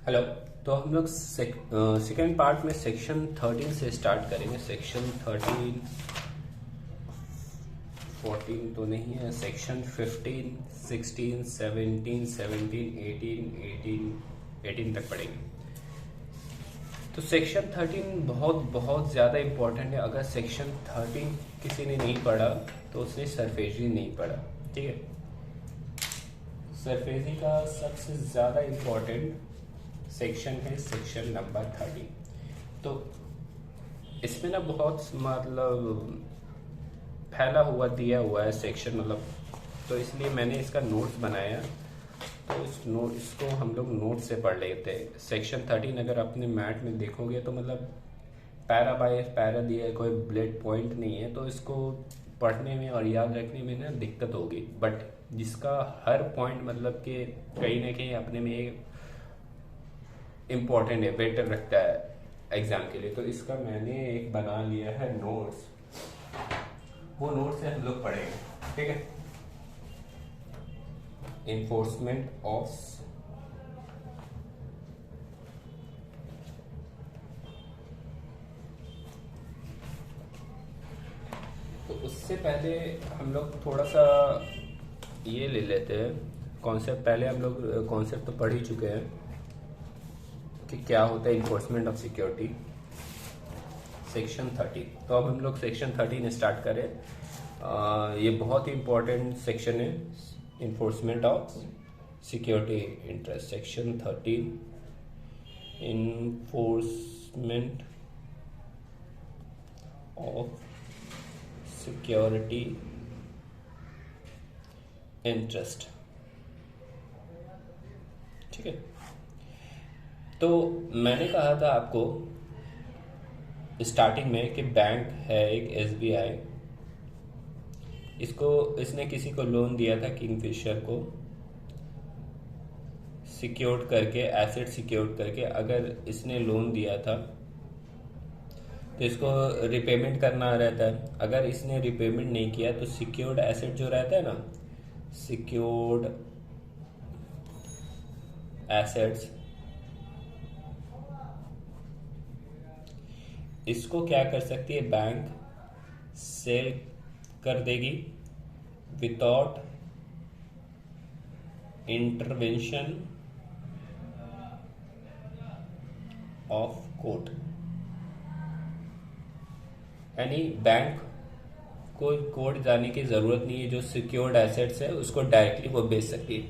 Hello. तो हम लोग सेकेंड पार्ट में सेक्शन 13 से स्टार्ट करेंगे। सेक्शन 13 14 तो नहीं है, सेक्शन 15 16 17 17 18 तक पढ़ेंगे। तो सेक्शन 13 बहुत बहुत ज़्यादा इम्पोर्टेंट है। अगर सेक्शन 13 किसी ने नहीं पढ़ा तो उसने सरफेसी नहीं पढ़ा। ठीक है, सरफेसी का सबसे ज़्यादा इम्पोर्टेंट सेक्शन है सेक्शन नंबर 13। तो इसमें ना बहुत मतलब फैला हुआ दिया हुआ है सेक्शन, मतलब तो इसलिए मैंने इसका नोट्स बनाया। तो इसको हम लोग नोट से पढ़ लेते हैं। सेक्शन 13 अगर अपने मैट में देखोगे तो मतलब पैरा बाय पैरा दिया है, कोई बुलेट पॉइंट नहीं है, तो इसको पढ़ने में और याद रखने में ना दिक्कत होगी। बट जिसका हर पॉइंट मतलब कि कहीं ना कहीं अपने में इम्पोर्टेंट है, बेटर रखता है एग्जाम के लिए, तो इसका मैंने एक बना लिया है नोट्स। वो नोट्स से हम लोग पढ़ेंगे। ठीक है, इन्फोर्समेंट ऑफ तो उससे पहले हम लोग थोड़ा सा ये ले लेते हैं कॉन्सेप्ट। पहले हम लोग कॉन्सेप्ट तो पढ़ ही चुके हैं कि क्या होता है इन्फोर्समेंट ऑफ सिक्योरिटी, सेक्शन 13। तो अब हम लोग सेक्शन 13 स्टार्ट करें। ये बहुत ही इम्पोर्टेंट सेक्शन है, enforcement of security interest. Section 13, enforcement of security interest. ठीक है, तो मैंने कहा था आपको स्टार्टिंग में कि बैंक है एक SBI, इसने किसी को लोन दिया था, किंगफिशर को, सिक्योर्ड करके, एसेट सिक्योर्ड करके। अगर इसने लोन दिया था तो इसको रिपेमेंट करना रहता है। अगर इसने रिपेमेंट नहीं किया तो सिक्योर्ड एसेट जो रहता है ना, सिक्योर्ड एसेट्स, इसको क्या कर सकती है बैंक, सेल कर देगी विदाउट इंटरवेंशन ऑफ कोर्ट। यानी बैंक को कोर्ट जाने की जरूरत नहीं है, जो सिक्योर्ड एसेट्स है उसको डायरेक्टली वो बेच सकती है।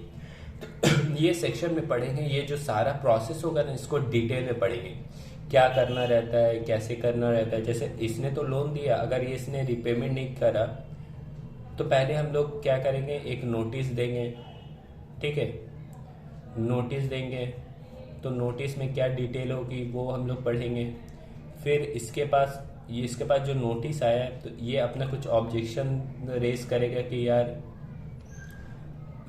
ये सेक्शन में पढ़ेंगे, ये जो सारा प्रोसेस होगा ना इसको डिटेल में पढ़ेंगे, क्या करना रहता है, कैसे करना रहता है। जैसे इसने तो लोन दिया, अगर ये इसने रिपेमेंट नहीं करा तो पहले हम लोग क्या करेंगे, एक नोटिस देंगे। ठीक है, नोटिस देंगे तो नोटिस में क्या डिटेल होगी वो हम लोग पढ़ेंगे। फिर इसके पास जो नोटिस आया है तो ये अपना कुछ ऑब्जेक्शन रेज करेगा कि यार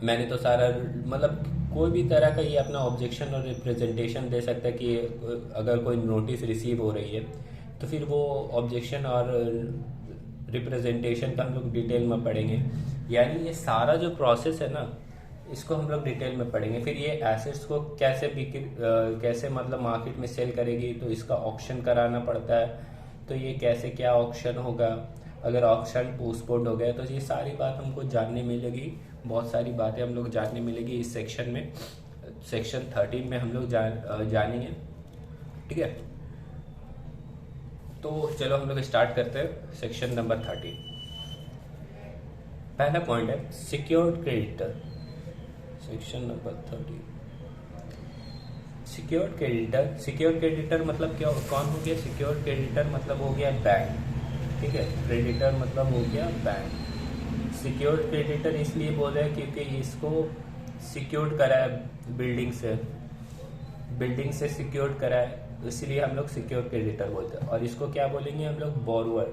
मैंने तो सारा, मतलब कोई भी तरह का ये अपना ऑब्जेक्शन और रिप्रेजेंटेशन दे सकता है कि अगर कोई नोटिस रिसीव हो रही है तो फिर वो ऑब्जेक्शन और रिप्रेजेंटेशन का हम लोग डिटेल में पढ़ेंगे। यानी ये सारा जो प्रोसेस है ना इसको हम लोग डिटेल में पढ़ेंगे। फिर ये एसेट्स को कैसे मतलब मार्केट में सेल करेगी, तो इसका ऑक्शन कराना पड़ता है। तो ये कैसे क्या ऑक्शन होगा, अगर ऑक्शन पोस्टपोन्ड हो गया तो ये सारी बात हमको जानने मिलेगी। बहुत सारी बातें हम लोग जानने मिलेगी इस सेक्शन में। सेक्शन 13 में हम लोग जानेंगे। ठीक है, तो चलो हम लोग स्टार्ट करते हैं सेक्शन नंबर 13। पहला पॉइंट है secured creditor. Section number 13, secured creditor. Secured creditor मतलब क्या, कौन हो गया? सिक्योर्ड क्रेडिटर मतलब हो गया बैंक। ठीक है, क्रेडिटर मतलब हो गया बैंक। सिक्योर्ड क्रेडिटर इसलिए बोल रहे हैं क्योंकि इसको सिक्योर्ड करा है बिल्डिंग से सिक्योर्ड करा है, इसलिए हम लोग सिक्योर्ड क्रेडिटर बोलते हैं। और इसको क्या बोलेंगे हम लोग? बोरोवर।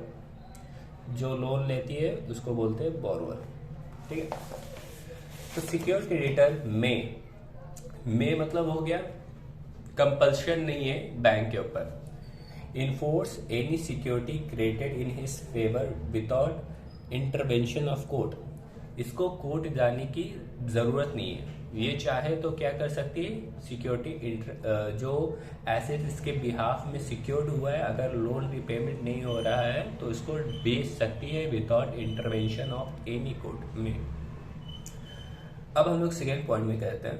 जो लोन लेती है उसको बोलते हैं बोरोवर। ठीक है, तो सिक्योर्ड क्रेडिटर में मतलब हो गया कंपल्शन नहीं है बैंक के ऊपर। Enforce any security created in his favour without intervention of court. इसको कोर्ट जाने की जरूरत नहीं है। ये चाहे तो क्या कर सकती है, सिक्योरिटी जो एसेट इसके बिहाफ में सिक्योर्ड हुआ है, अगर लोन रिपेमेंट नहीं हो रहा है तो इसको बेच सकती है without intervention of any court में। अब हम लोग सेकेंड पॉइंट में कहते हैं,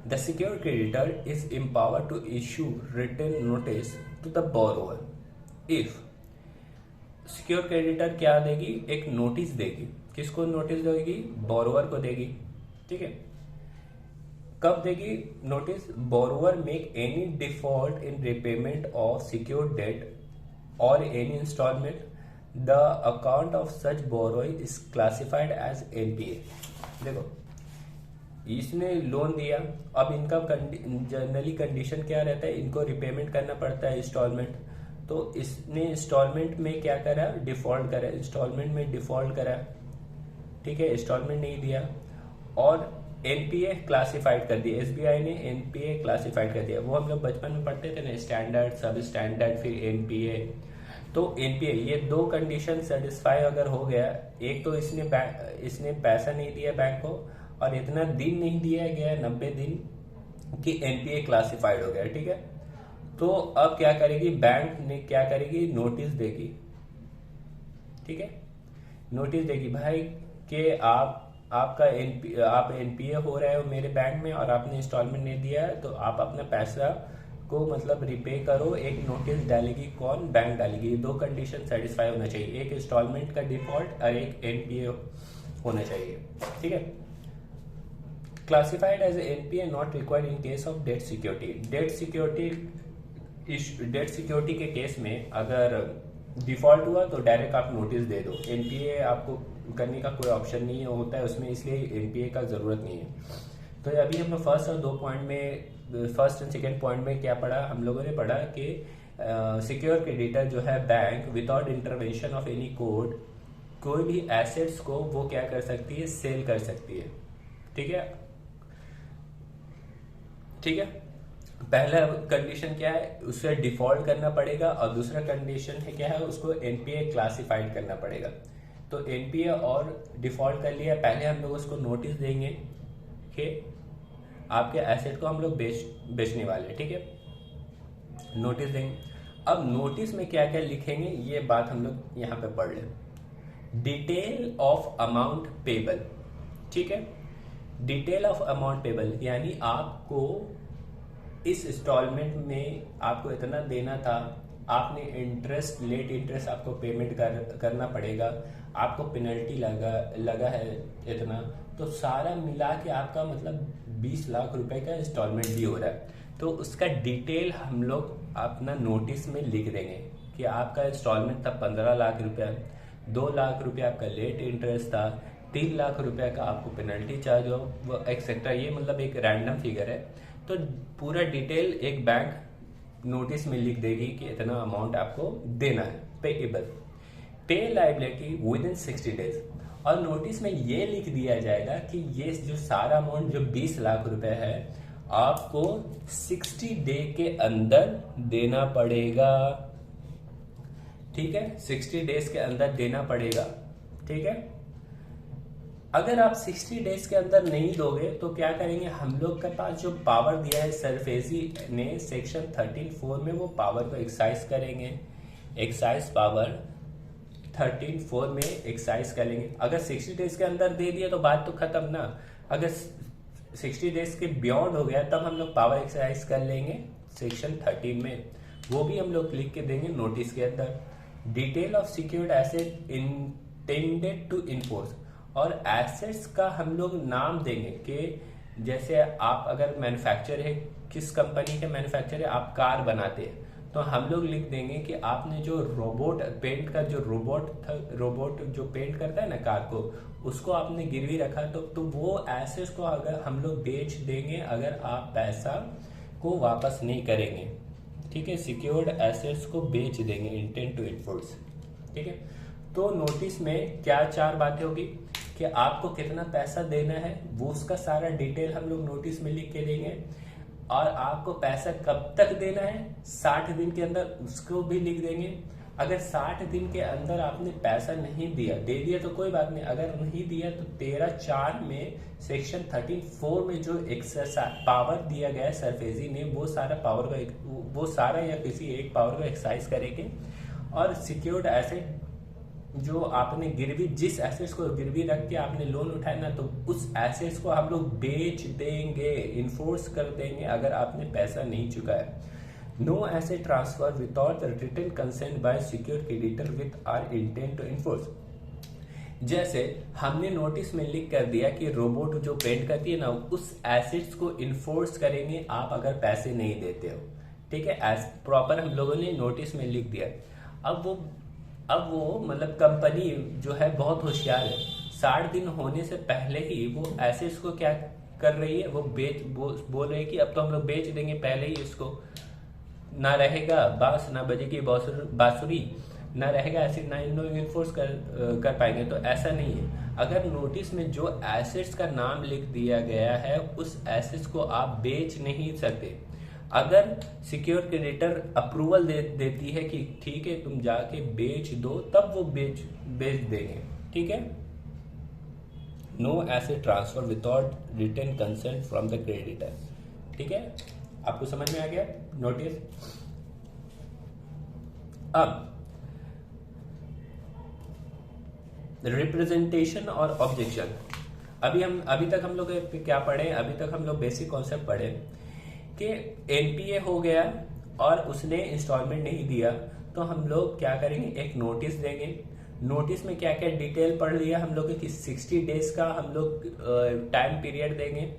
the secure creditor is empower to issue written notice to the borrower if. Secure creditor क्या देगी, एक नोटिस देगी। किसको नोटिस देगी, बोरोवर को देगी। ठीक है, कब देगी notice, borrower make any default in repayment of secured debt और any instalment, the account of such borrowing is classified as NPA. देखो, इसने लोन दिया, अब इनका जनरली कंडीशन क्या रहता है, इनको रिपेमेंट करना पड़ता है इंस्टॉलमेंट। तो इसने इंस्टॉलमेंट में क्या करा, डिफॉल्ट करा, इंस्टॉलमेंट में डिफॉल्ट करा। ठीक है, इंस्टॉलमेंट नहीं दिया और एनपीए क्लासिफाइड कर दिया, एसबीआई ने एनपीए क्लासिफाइड कर दिया। वो हम लोग बचपन में पढ़ते थे ना, स्टैंडर्ड, सब स्टैंडर्ड, फिर एनपीए। तो एनपीए, ये दो कंडीशन सेटिस्फाई अगर हो गया, एक तो इसने पैसा नहीं दिया बैंक को और इतना दिन नहीं दिया गया 90 दिन कि एनपीए क्लासिफाइड हो गया। ठीक है, तो अब क्या करेगी बैंक ने, क्या करेगी, नोटिस देगी। ठीक है, नोटिस देगी भाई कि आप एनपीए हो रहे हो मेरे बैंक में और आपने इंस्टॉलमेंट नहीं दिया है, तो आप अपना पैसा को मतलब रिपे करो। एक नोटिस डालेगी, कौन, बैंक डालेगी। दो कंडीशन सेटिस्फाई होना चाहिए, एक इंस्टॉलमेंट का डिफॉल्ट और एक एनपीए होना चाहिए। ठीक है, classified as NPA not required in case of debt security. Debt security के केस में अगर डिफॉल्ट हुआ तो डायरेक्ट आप नोटिस दे दो, एनपीए आपको करने का कोई ऑप्शन नहीं होता है उसमें, इसलिए एनपीए का जरूरत नहीं है। तो अभी हम लोग फर्स्ट और दो पॉइंट में, फर्स्ट एंड सेकेंड पॉइंट में क्या पढ़ा, हम लोगों ने पढ़ा कि सिक्योर क्रेडिटर जो है bank without intervention of any court कोई भी एसेट्स को वो क्या कर सकती है, सेल कर सकती है। ठीक है, ठीक है, पहला कंडीशन क्या है, उसे डिफॉल्ट करना पड़ेगा और दूसरा कंडीशन है क्या है, उसको एनपीए क्लासिफाइड करना पड़ेगा। तो एनपीए और डिफॉल्ट कर लिया, पहले हम लोग उसको नोटिस देंगे कि आपके एसेट को हम लोग बेचने वाले। ठीक है, नोटिस देंगे। अब नोटिस में क्या क्या लिखेंगे ये बात हम लोग यहाँ पे पढ़ लें। Detail of amount payable. ठीक है, डिटेल ऑफ अमाउंट पेबल यानी आपको इस इंस्टॉलमेंट में आपको इतना देना था, आपने इंटरेस्ट, लेट इंटरेस्ट आपको पेमेंट करना पड़ेगा, आपको पेनल्टी लगा है इतना, तो सारा मिला के आपका मतलब 20 लाख रुपए का इंस्टॉलमेंट भी हो रहा है। तो उसका डिटेल हम लोग अपना नोटिस में लिख देंगे कि आपका इंस्टॉलमेंट था 15 लाख रुपया, 2 लाख रुपया आपका लेट इंटरेस्ट था, 3 लाख रुपया का आपको पेनल्टी चार्ज हो, एक्सेट्रा। ये मतलब एक रैंडम फिगर है। तो पूरा डिटेल एक बैंक नोटिस में लिख देगी कि इतना अमाउंट आपको देना है, पेएबल, पे लायबिलिटी विद इन 60 डेज। और नोटिस में ये लिख दिया जाएगा कि ये जो सारा अमाउंट जो 20 लाख रुपए है आपको 60 डे के अंदर देना पड़ेगा। ठीक है, 60 डेज के अंदर देना पड़ेगा। ठीक है, अगर आप 60 डेज के अंदर नहीं दोगे तो क्या करेंगे, हम लोग के पास जो पावर दिया है सरफेसी ने सेक्शन 13(4) में, वो पावर को एक्साइज करेंगे, एक्साइज पावर 13(4) में एक्साइज करेंगे। अगर 60 डेज के अंदर दे दिया तो बात तो खत्म ना, अगर 60 डेज के बियॉन्ड हो गया तब हम लोग पावर एक्साइज कर लेंगे सेक्शन 13 में, वो भी हम लोग लिख के देंगे नोटिस के अंदर। Detail of secured asset intended to enforce, और एसेट्स का हम लोग नाम देंगे कि जैसे आप अगर मैन्युफैक्चर है, किस कंपनी के मैन्युफैक्चर है, आप कार बनाते हैं, तो हम लोग लिख देंगे कि आपने जो रोबोट पेंट का जो रोबोट जो पेंट करता है ना कार को, उसको आपने गिरवी रखा, तो वो एसेट्स को अगर हम लोग बेच देंगे अगर आप पैसा को वापस नहीं करेंगे। ठीक है, सिक्योर्ड एसेट्स को बेच देंगे, इंटेंड टू इन्फोर्स। ठीक है, तो नोटिस में क्या 4 बातें होगी कि आपको कितना पैसा देना है, वो उसका सारा डिटेल हम लोग नोटिस में लिख के देंगे, और आपको पैसा कब तक देना है 60 दिन के अंदर, उसको भी लिख देंगे, अगर 60 दिन के अंदर आपने पैसा नहीं दिया, दे दिया तो कोई बात नहीं, अगर नहीं दिया तो 13(4) में सेक्शन 13(4) में जो एक्सरसाइज पावर दिया गया है सरफेसी ने, वो सारा पावर का, वो सारा या किसी एक पावर का एक्सरसाइज करेंगे। और सिक्योर्ड एसेट जो आपने गिरवी, जिस एसेट्स को गिरवी रख के आपने लोन उठाया ना, तो उस एसेट्स को हम लोग बेच देंगे, इन्फोर्स कर देंगे अगर आपने पैसा नहीं चुकाया। No asset transfer without written consent by secured creditor with our intent to enforce. जैसे हमने नोटिस में लिख कर दिया कि रोबोट जो पेंट करती है ना, उस एसेट्स को इन्फोर्स करेंगे आप अगर पैसे नहीं देते हो, ठीक है, एज प्रॉपर हम लोगों ने नोटिस में लिख दिया। अब वो मतलब कंपनी जो है बहुत होशियार है, 60 दिन होने से पहले ही वो एसेट्स को क्या कर रही है, वो बोल रही है कि अब तो हम लोग बेच देंगे पहले ही इसको, ना रहेगा बांस, ना बजेगी बांसुरी, ना रहेगा एसिड, ना इन लोग इन्फोर्स कर पाएंगे। तो ऐसा नहीं है, अगर नोटिस में जो एसेट्स का नाम लिख दिया गया है उस एसेट्स को आप बेच नहीं सकते। अगर सिक्योर क्रेडिटर अप्रूवल देती है कि ठीक है तुम जाके बेच दो, तब वो बेच देंगे, ठीक है। No asset transfer without written consent from the creditor, ठीक है, आपको समझ में आ गया नोटिस। अब रिप्रेजेंटेशन और ऑब्जेक्शन, अभी तक हम लोग क्या पढ़े, अभी तक हम लोग बेसिक कॉन्सेप्ट पढ़े कि एनपीए हो गया और उसने इंस्टॉलमेंट नहीं दिया, तो हम लोग क्या करेंगे, एक नोटिस देंगे। नोटिस में क्या क्या डिटेल पढ़ लिया हम लोग कि 60 डेज का हम लोग टाइम पीरियड देंगे,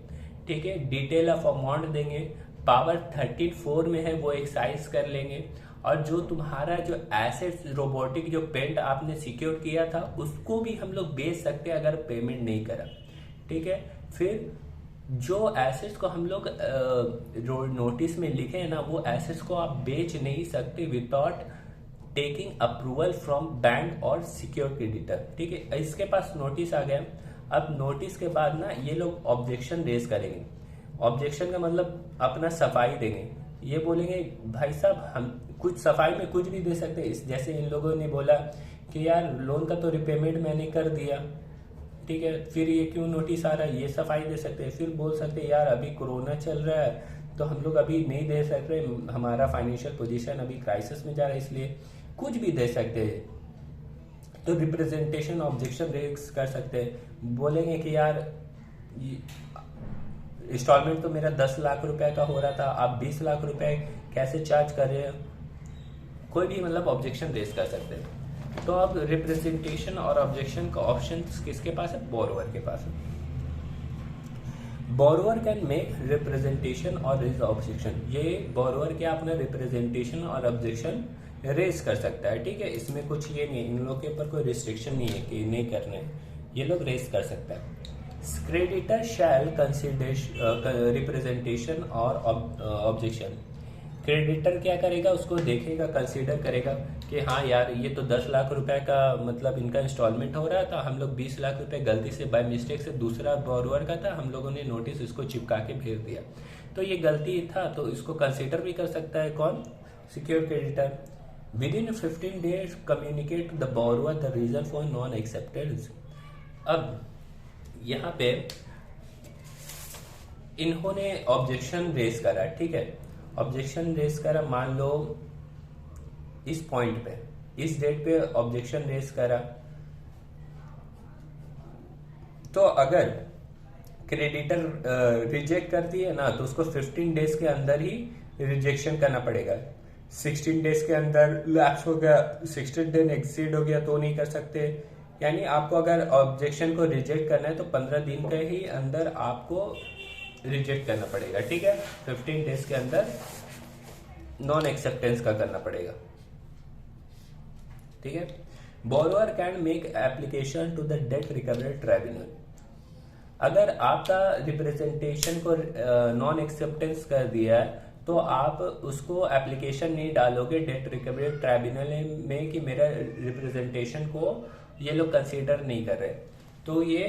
ठीक है, डिटेल ऑफ अमाउंट देंगे, पावर 13(4) में है वो एक्सरसाइज कर लेंगे, और जो तुम्हारा जो एसेट्स रोबोटिक जो पेंट आपने सिक्योर किया था उसको भी हम लोग बेच सकते हैं अगर पेमेंट नहीं करा, ठीक है। फिर जो एसेट्स को हम लोग नोटिस में लिखे हैं ना, वो एसेट्स को आप बेच नहीं सकते without taking approval from bank और सिक्योर क्रेडिटर, ठीक है। इसके पास नोटिस आ गया। अब नोटिस के बाद ना ये लोग ऑब्जेक्शन रेज करेंगे। ऑब्जेक्शन का मतलब अपना सफाई देंगे, ये बोलेंगे भाई साहब हम कुछ सफाई में कुछ भी दे सकते हैं। जैसे इन लोगों ने बोला कि यार लोन का तो रिपेमेंट मैंने कर दिया, ठीक है, फिर ये क्यों नोटिस आ रहा है, ये सफाई दे सकते हैं। फिर बोल सकते हैं यार अभी कोरोना चल रहा है तो हम लोग अभी नहीं दे सकते, हमारा फाइनेंशियल पोजीशन अभी क्राइसिस में जा रहा है, इसलिए कुछ भी दे सकते हैं। तो रिप्रेजेंटेशन ऑब्जेक्शन रेज कर सकते हैं, बोलेंगे कि यार इंस्टॉलमेंट तो मेरा 10 लाख रुपए का हो रहा था, आप 20 लाख रुपए कैसे चार्ज कर रहे हो, कोई भी मतलब ऑब्जेक्शन रेज कर सकते हैं। तो अब रिप्रेजेंटेशन और ऑब्जेक्शन का ऑप्शन किसके पास है, बोरोवर के पास है। बोरोवर कैन मेक रिप्रेजेंटेशन और रेज ऑब्जेक्शन, ये बोरोवर क्या अपना रिप्रेजेंटेशन और ऑब्जेक्शन रेज कर सकता है, ठीक है। इसमें कुछ ये नहीं, इन लोग के ऊपर कोई रिस्ट्रिक्शन नहीं है कि नहीं करने, ये लोग रेज कर सकता है। क्रेडिटर शैल कंसिडर रिप्रेजेंटेशन और ऑब्जेक्शन। क्रेडिटर क्या करेगा, उसको देखेगा, कंसीडर करेगा कि हाँ यार ये तो 10 लाख रुपए का मतलब इनका इंस्टॉलमेंट हो रहा था, हम लोग 20 लाख रुपए गलती से बाय मिस्टेक से दूसरा बोरोवर का था, हम लोगों ने नोटिस इसको चिपका के भेज दिया, तो ये गलती था, तो इसको कंसीडर भी कर सकता है कौन, secure creditor. Within 15 days communicate to the borrower the reason for non acceptance. अब यहाँ पे इन्होंने ऑब्जेक्शन रेज करा, ठीक है, ऑब्जेक्शन रेज करा, मान लो इस पॉइंट पे, इस डेट पे ऑब्जेक्शन रेज करा, तो अगर क्रेडिटर रिजेक्ट करती है ना, तो उसको 15 days के अंदर ही रिजेक्शन करना पड़ेगा। 16 days के अंदर लैप्स हो गया, 16 दिन एक्सीड हो गया तो नहीं कर सकते, यानी आपको अगर ऑब्जेक्शन को रिजेक्ट करना है तो 15 दिन के ही अंदर आपको रिजेक्ट करना पड़ेगा, ठीक है। 15 days के अंदर नॉन एक्सेप्टेंस का करना पड़ेगा, ठीक है। Borrower can make application to the debt recovery tribunal. अगर आपका रिप्रेजेंटेशन को नॉन एक्सेप्टेंस कर दिया है तो आप उसको एप्लीकेशन नहीं डालोगे डेट रिकवरी ट्राइब्यूनल में कि मेरा रिप्रेजेंटेशन को ये लोग कंसीडर नहीं कर रहे, तो ये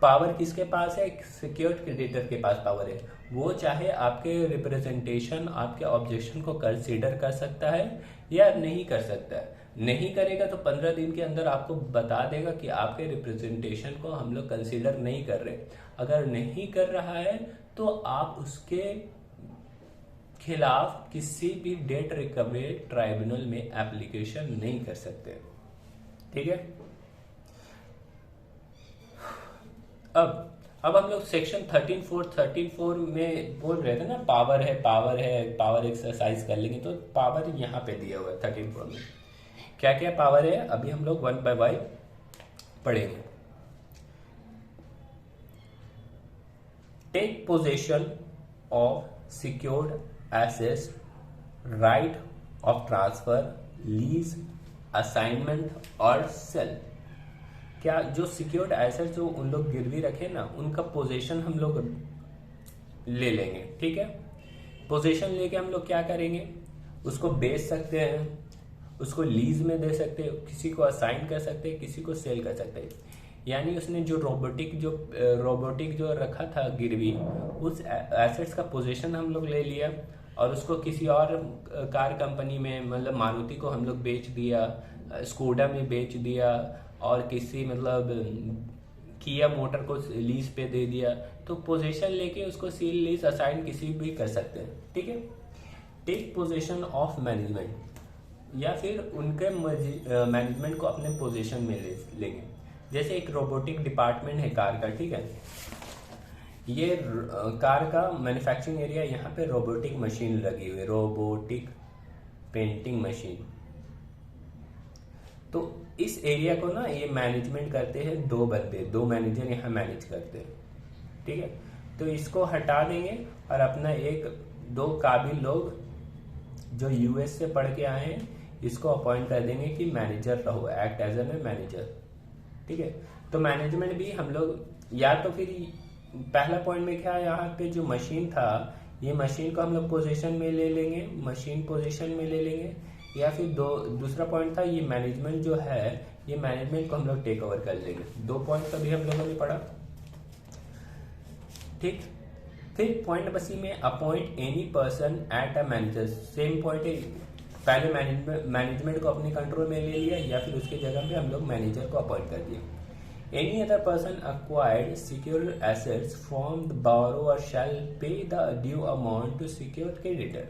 पावर किसके पास है, सिक्योर्ड क्रेडिटर के पास पावर है। वो चाहे आपके रिप्रेजेंटेशन, आपके ऑब्जेक्शन को कंसीडर कर सकता है या नहीं कर सकता है। नहीं करेगा तो 15 दिन के अंदर आपको बता देगा कि आपके रिप्रेजेंटेशन को हम लोग कंसीडर नहीं कर रहे। अगर नहीं कर रहा है तो आप उसके खिलाफ किसी भी डेट रिकवरी ट्राइब्यूनल में एप्लीकेशन नहीं कर सकते। ठीक है। अब हम लोग सेक्शन 13(4) में बोल रहे थे ना, पावर है, पावर एक्सरसाइज कर लेंगे। तो पावर यहाँ पे दिया हुआ है 13(4) में। क्या क्या पावर है अभी हम लोग 1 by 1 पढ़ेंगे। Take possession of secured assets, right of transfer, lease, assignment और सेल। क्या जो सिक्योर्ड एसेट जो उन लोग गिरवी रखे ना, उनका पोजीशन हम लोग ले लेंगे। ठीक है। पोजीशन लेके हम लोग क्या करेंगे, उसको बेच सकते हैं, उसको लीज में दे सकते हैं, किसी को असाइन कर सकते हैं, किसी को सेल कर सकते हैं। यानी उसने जो रोबोटिक जो रखा था गिरवी, उस एसेट्स का पोजीशन हम लोग ले लिया और उसको किसी और कार कंपनी में, मतलब मारुति को हम लोग बेच दिया, स्कोडा में बेच दिया, और किसी मतलब किया मोटर को लीज पे दे दिया। तो पोजीशन लेके उसको सील, लीज, असाइन किसी भी कर सकते हैं। ठीक है। टेक पोजीशन ऑफ मैनेजमेंट, या फिर उनके मैनेजमेंट को अपने पोजीशन में लेंगे। जैसे एक रोबोटिक डिपार्टमेंट है कार का। ठीक है। ये कार का मैन्युफैक्चरिंग एरिया, यहाँ पे रोबोटिक मशीन लगी हुई है, रोबोटिक पेंटिंग मशीन। तो इस एरिया को ना ये मैनेजमेंट करते हैं 2 बंदे, 2 मैनेजर यहाँ मैनेज करते हैं। ठीक है। तो इसको हटा देंगे और अपना 1-2 काबिल लोग जो यूएस से पढ़ के आए हैं, इसको अपॉइंट कर देंगे कि मैनेजर रहो, एक्ट एज ए मैनेजर। ठीक है। तो मैनेजमेंट भी हम लोग, या तो फिर पहला पॉइंट में क्या, यहाँ पे जो मशीन था, ये मशीन को हम लोग पोजीशन में ले लेंगे, मशीन पोजीशन में ले लेंगे। या फिर दूसरा पॉइंट था, ये मैनेजमेंट जो है, ये मैनेजमेंट को हम लोग टेक ओवर कर लेंगे। 2 पॉइंट का भी हम लोगों ने पढ़ा। ठीक। फिर पॉइंट नंबर सी में, appoint any person at a manager. Same point है, पहले मैनेजमेंट को अपने कंट्रोल में ले लिया, या फिर उसकी जगह पे हम लोग मैनेजर को अपॉइंट कर दिया। Any other person acquired secured assets from the borrower shall pay the due amount to secured creditor।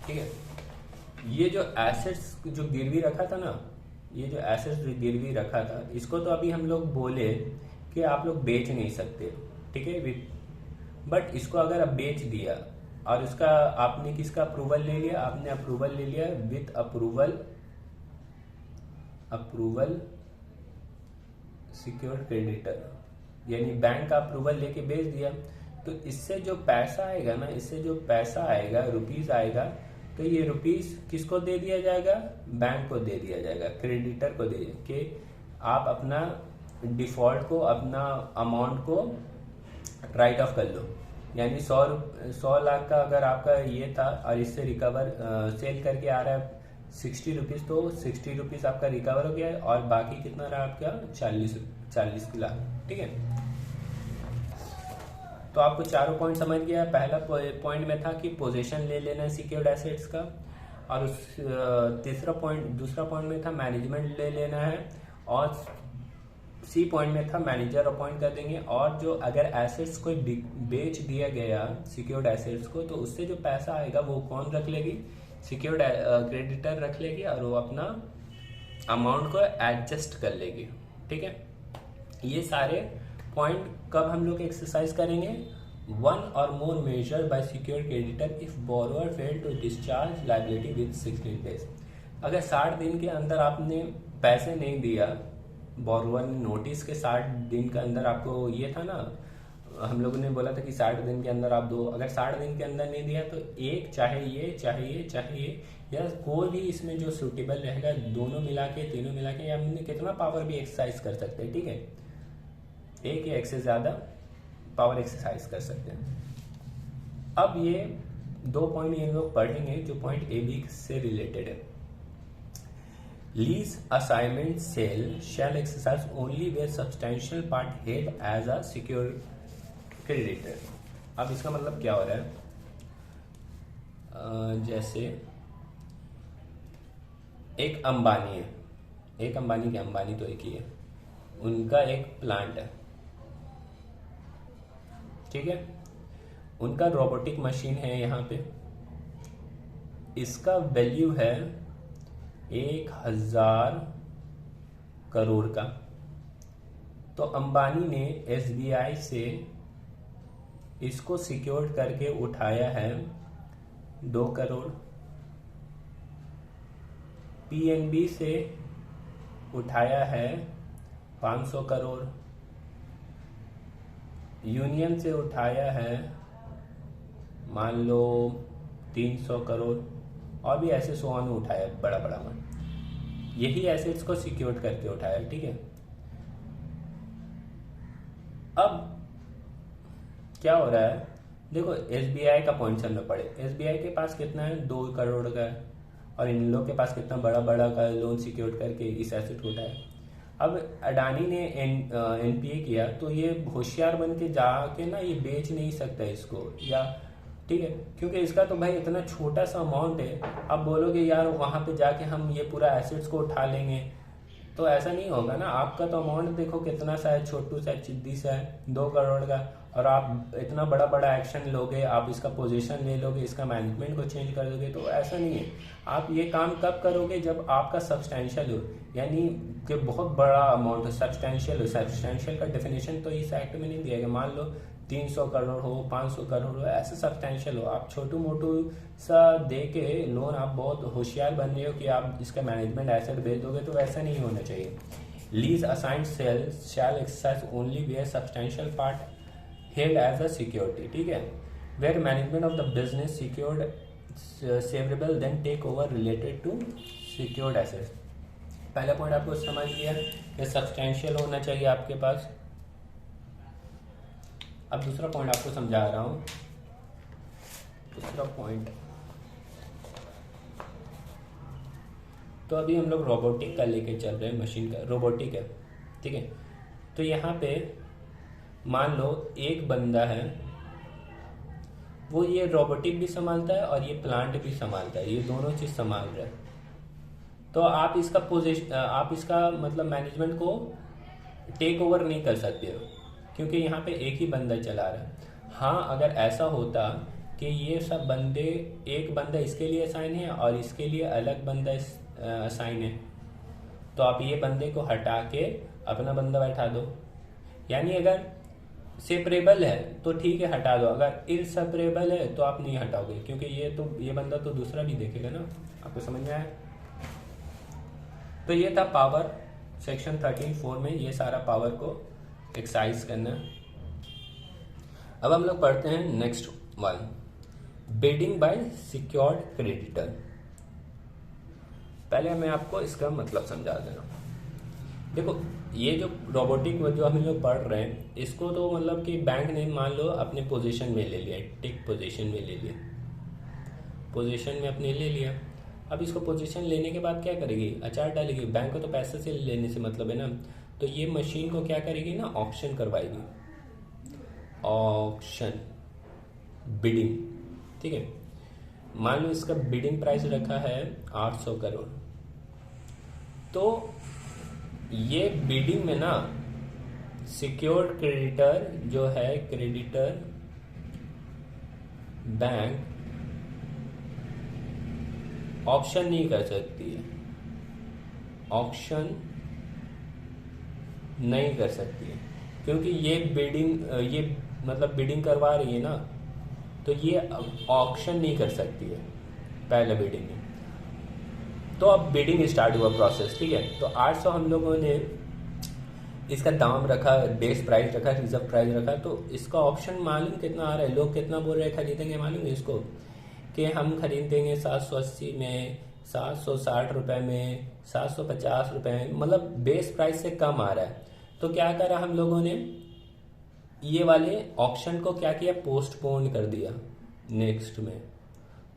ठीक है। ये जो एसेट्स जो गिरवी रखा था ना, ये जो एसेट्स जो गिरवी रखा था, इसको तो अभी हम लोग बोले कि आप लोग बेच नहीं सकते। ठीक है। बट इसको अगर आप बेच दिया और उसका आपने किसका अप्रूवल ले लिया, आपने अप्रूवल ले लिया विथ अप्रूवल सिक्योर्ड क्रेडिटर, यानी बैंक का अप्रूवल लेके बेच दिया। तो इससे जो पैसा आएगा ना, इससे जो पैसा आएगा, रुपीस आएगा, तो ये रुपीस किसको दे दिया जाएगा, बैंक को दे दिया जाएगा, क्रेडिटर को दे दिया, कि आप अपना डिफॉल्ट को, अपना अमाउंट को राइट ऑफ कर लो। यानी 100 लाख का अगर आपका ये था और इससे रिकवर सेल करके आ रहा है 60 रुपीज, तो 60 रुपीज आपका रिकवर हो गया है, और बाकी कितना रहा आपका 40 लाख। ठीक है। तो आपको चारों पॉइंट समझ गया। पहला पॉइंट में था कि पोजीशन ले लेना सिक्योर्ड एसेट्स का, और उस दूसरा पॉइंट में था मैनेजमेंट ले लेना है, और सी पॉइंट में था मैनेजर अपॉइंट कर देंगे। और जो अगर एसेट्स को बेच दिया गया सिक्योर्ड एसेट्स को, तो उससे जो पैसा आएगा वो कौन रख लेगी, सिक्योर्ड क्रेडिटर रख लेगी, और वो अपना अमाउंट को एडजस्ट कर लेगी। ठीक है। ये सारे पॉइंट कब हम लोग एक्सरसाइज करेंगे, 1 or more measure by secured creditor if borrower failed to discharge liability with 60 days। अगर 60 दिन के अंदर आपने पैसे नहीं दिया, बोरोवर ने नोटिस के 60 दिन के अंदर आपको ये था ना, हम लोगों ने बोला था कि 60 दिन के अंदर आप दो, अगर 60 दिन के अंदर नहीं दिया तो एक चाहे ये या कोई भी इसमें जो सूटेबल रहेगा, दोनों मिला के, तीनों मिला के, या हमने कितना पावर भी एक्सरसाइज कर सकते हैं। ठीक है। एक या एक से ज्यादा पावर एक्सरसाइज कर सकते हैं। अब ये 2 पॉइंट ये लोग पढ़ेंगे जो पॉइंट ए बी से रिलेटेड है। Lease, assignment, sale shall exercise only where substantial part held as a secure creditor. अब इसका मतलब क्या हो रहा है, जैसे एक अंबानी है, एक अंबानी के, अंबानी तो एक ही है, उनका एक प्लांट है, ठीक है, उनका रोबोटिक मशीन है यहाँ पे, इसका वैल्यू है 1,000 करोड़ का। तो अंबानी ने एसबीआई से इसको सिक्योर करके उठाया है 2 करोड़, पीएनबी से उठाया है 500 करोड़, यूनियन से उठाया है मान लो 300 करोड़, और भी ऐसे सोन उठाया बड़ा बड़ा अमाउंट, यही एसेट्स को सिक्योर करके उठाया, ठीक है। अब क्या हो रहा है, देखो एसबीआई का पॉइंट समझ पड़े, एसबीआई के पास कितना है, 2 करोड़ का है, और इन लोग के पास कितना बड़ा बड़ा का लोन सिक्योर करके इस एसेट को उठाया। अब अडानी ने एनपीए किया, तो ये होशियार बन के जाके ना ये बेच नहीं सकता इसको, या ठीक है, क्योंकि इसका तो भाई इतना छोटा सा अमाउंट है। अब बोलोगे यार वहां पे जाके हम ये पूरा एसेट्स को उठा लेंगे, तो ऐसा नहीं होगा ना। आपका तो अमाउंट देखो कितना सा है, छोटू सा चिद्दी सा है, 2 करोड़ का, और आप इतना बड़ा बड़ा एक्शन लोगे, आप इसका पोजीशन ले लोगे, इसका मैनेजमेंट को चेंज कर दोगे, तो ऐसा नहीं है। आप ये काम कब करोगे, जब आपका सब्सटैंशियल हो, यानी कि बहुत बड़ा अमाउंट हो, सब्सटैंशियल हो। सब्सटैंशियल का डेफिनेशन तो इस एक्ट में नहीं दिया गया, मान लो 300 करोड़ हो, 500 करोड़ हो, ऐसे सब्सटैंशियल हो। आप छोटू मोटू सा दे के लोन, आप बहुत होशियार बन रहे हो कि आप इसका मैनेजमेंट एसेट बेच दोगे, तो ऐसा नहीं होना चाहिए। Lease assigned sale shall exercise only where substantial part held as a security, ठीक है, where management of the business secured severable then take over related to secured assets। पहला पॉइंट आपको समझ लिया कि सब्सटैंशियल होना चाहिए आपके पास। अब दूसरा पॉइंट आपको समझा रहा हूं। दूसरा पॉइंट, तो अभी हम लोग रोबोटिक का लेके चल रहे हैं, मशीन का रोबोटिक है, ठीक है। तो यहाँ पे मान लो एक बंदा है, वो ये रोबोटिक भी संभालता है और ये प्लांट भी संभालता है, ये दोनों चीज संभाल रहा है। तो आप इसका पोजीशन, आप इसका मतलब मैनेजमेंट को टेक ओवर नहीं कर सकते हो, क्योंकि यहाँ पे एक ही बंदा चला रहा है। हाँ, अगर ऐसा होता कि ये सब बंदे, एक बंदा इसके लिए असाइन है और इसके लिए अलग बंदा असाइन है, तो आप ये बंदे को हटा के अपना बंदा बैठा दो। यानी अगर सेपरेबल है तो ठीक है, हटा दो, अगर इनसेपरेबल है तो आप नहीं हटाओगे, क्योंकि ये बंदा तो दूसरा भी देखेगा ना। आपको समझ में आया? तो ये था पावर, सेक्शन 13(4) में ये सारा पावर को एक्सरसाइज करना। अब हम लोग पढ़ते हैं next one, bidding by secured creditor. पहले मैं आपको इसका मतलब समझा देना। देखो, ये जो रोबोटिक जो हम लोग पढ़ रहे हैं, इसको तो मतलब कि बैंक ने मान लो अपने पोजीशन में ले लिया, टिक पोजीशन में ले लिया, पोजीशन में अपने ले लिया। अब इसको पोजीशन लेने के बाद क्या करेगी, अचार डालेगी। बैंक को तो पैसे से लेने से मतलब है ना, तो ये मशीन को क्या करेगी ना, ऑक्शन करवाएगी, ऑक्शन, बिडिंग, ठीक है। मान लो इसका बिडिंग प्राइस रखा है 800 करोड़, तो ये बिडिंग में ना सिक्योर्ड क्रेडिटर जो है, क्रेडिटर बैंक ऑप्शन नहीं कर सकती है, ऑप्शन नहीं कर सकती है, क्योंकि ये बिडिंग, ये मतलब बिडिंग करवा रही है ना, तो ये ऑप्शन नहीं कर सकती है पहले बिडिंग में। तो अब बिडिंग स्टार्ट हुआ प्रोसेस, ठीक है। तो 800 हम लोगों ने इसका दाम रखा, बेस प्राइस रखा, रिजर्व प्राइस रखा, तो इसका ऑप्शन मालूम कितना आ रहा है, लोग कितना बोल रहे हैं खरीदेंगे, मालूम है इसको कि हम खरीदेंगे 780 में, 760 रुपए में, 750 रुपए में, मतलब बेस प्राइस से कम आ रहा है। तो क्या करा हम लोगों ने, ये वाले ऑप्शन को क्या किया, पोस्टपोन कर दिया, नेक्स्ट में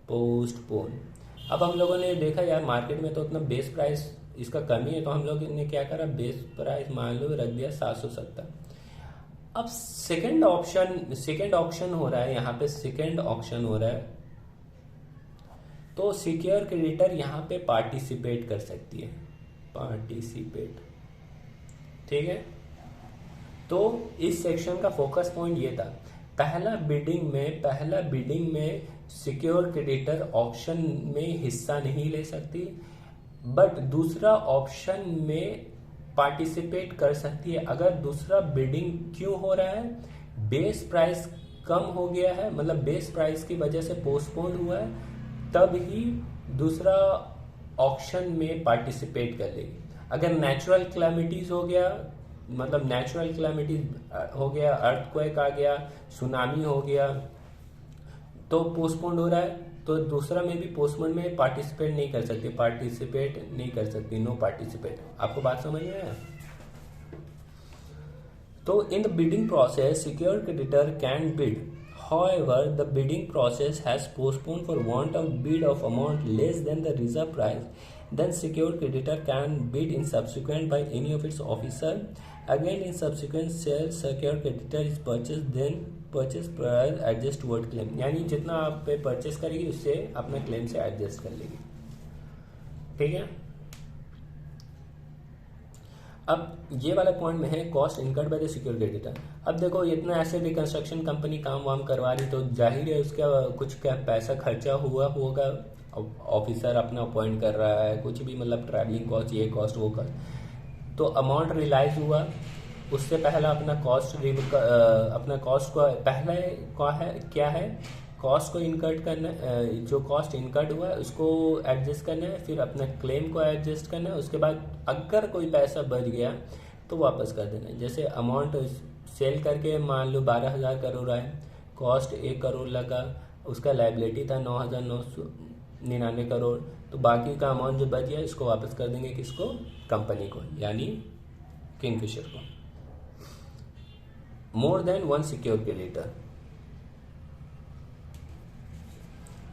पोस्टपोन। अब हम लोगों ने देखा यार मार्केट में तो उतना बेस प्राइस इसका कम ही है, तो हम लोग ने क्या करा, बेस प्राइस मान लो रख दिया 770। अब सेकंड ऑप्शन हो रहा है, यहाँ पे सेकंड ऑप्शन हो रहा है, तो सिक्योर क्रेडिटर यहाँ पे पार्टिसिपेट कर सकती है, पार्टिसिपेट, ठीक है। तो इस सेक्शन का फोकस पॉइंट ये था, पहला बिडिंग में सिक्योर क्रेडिटर ऑप्शन में हिस्सा नहीं ले सकती, बट दूसरा ऑप्शन में पार्टिसिपेट कर सकती है। अगर दूसरा बिडिंग क्यों हो रहा है, बेस प्राइस कम हो गया है, मतलब बेस प्राइस की वजह से पोस्टपोन हुआ है, तब ही दूसरा ऑप्शन में पार्टिसिपेट कर लेगी। अगर नेचुरल क्लैमिटीज हो गया, मतलब नेचुरल क्लैमिटीज हो गया, अर्थक्वेक आ गया, सुनामी हो गया, तो पोस्टपोन हो रहा है, तो दूसरा में भी पोस्टपोन में पार्टिसिपेट नहीं कर सकती, नो पार्टिसिपेट। आपको बात समझ में आया? तो in the bidding process secure creditor can bid, however the bidding process has postponed for want of bid of amount less than the reserve price, then secured creditor can bid in subsequent by any of its officer. Again in subsequent sale secured creditor is purchased, then purchase price adjust toward claim, यानी जितना आप पे purchase करेगी उससे अपना claim से adjust कर लेगी, ठीक है। अब ये वाला पॉइंट में है cost incurred by the secure creditor. अब देखो इतना ऐसे रिकंस्ट्रक्शन कंपनी काम वाम करवा रही, तो जाहिर है उसका कुछ क्या पैसा खर्चा हुआ होगा, ऑफिसर अपना अपॉइंट कर रहा है, कुछ भी मतलब ट्रैवलिंग कॉस्ट, ये कॉस्ट वो कॉस्ट, तो अमाउंट रियलाइज हुआ, उससे पहला अपना कॉस्ट को पहले क्या है कॉस्ट को इनकर्ड करना, जो कॉस्ट इनकर्ड हुआ है उसको एडजस्ट करना है, फिर अपना क्लेम को एडजस्ट करना है, उसके बाद अगर कोई पैसा बच गया तो वापस कर देना है। जैसे अमाउंट सेल करके मान लो 12,000 करोड़ आए, कॉस्ट 1 करोड़ लगा, उसका लाइबिलिटी था 9,999 करोड़, तो बाकी का अमाउंट जो बच गया इसको वापस कर देंगे, किसको? कंपनी को, यानी किंगफिशर को। More than one secure creditor,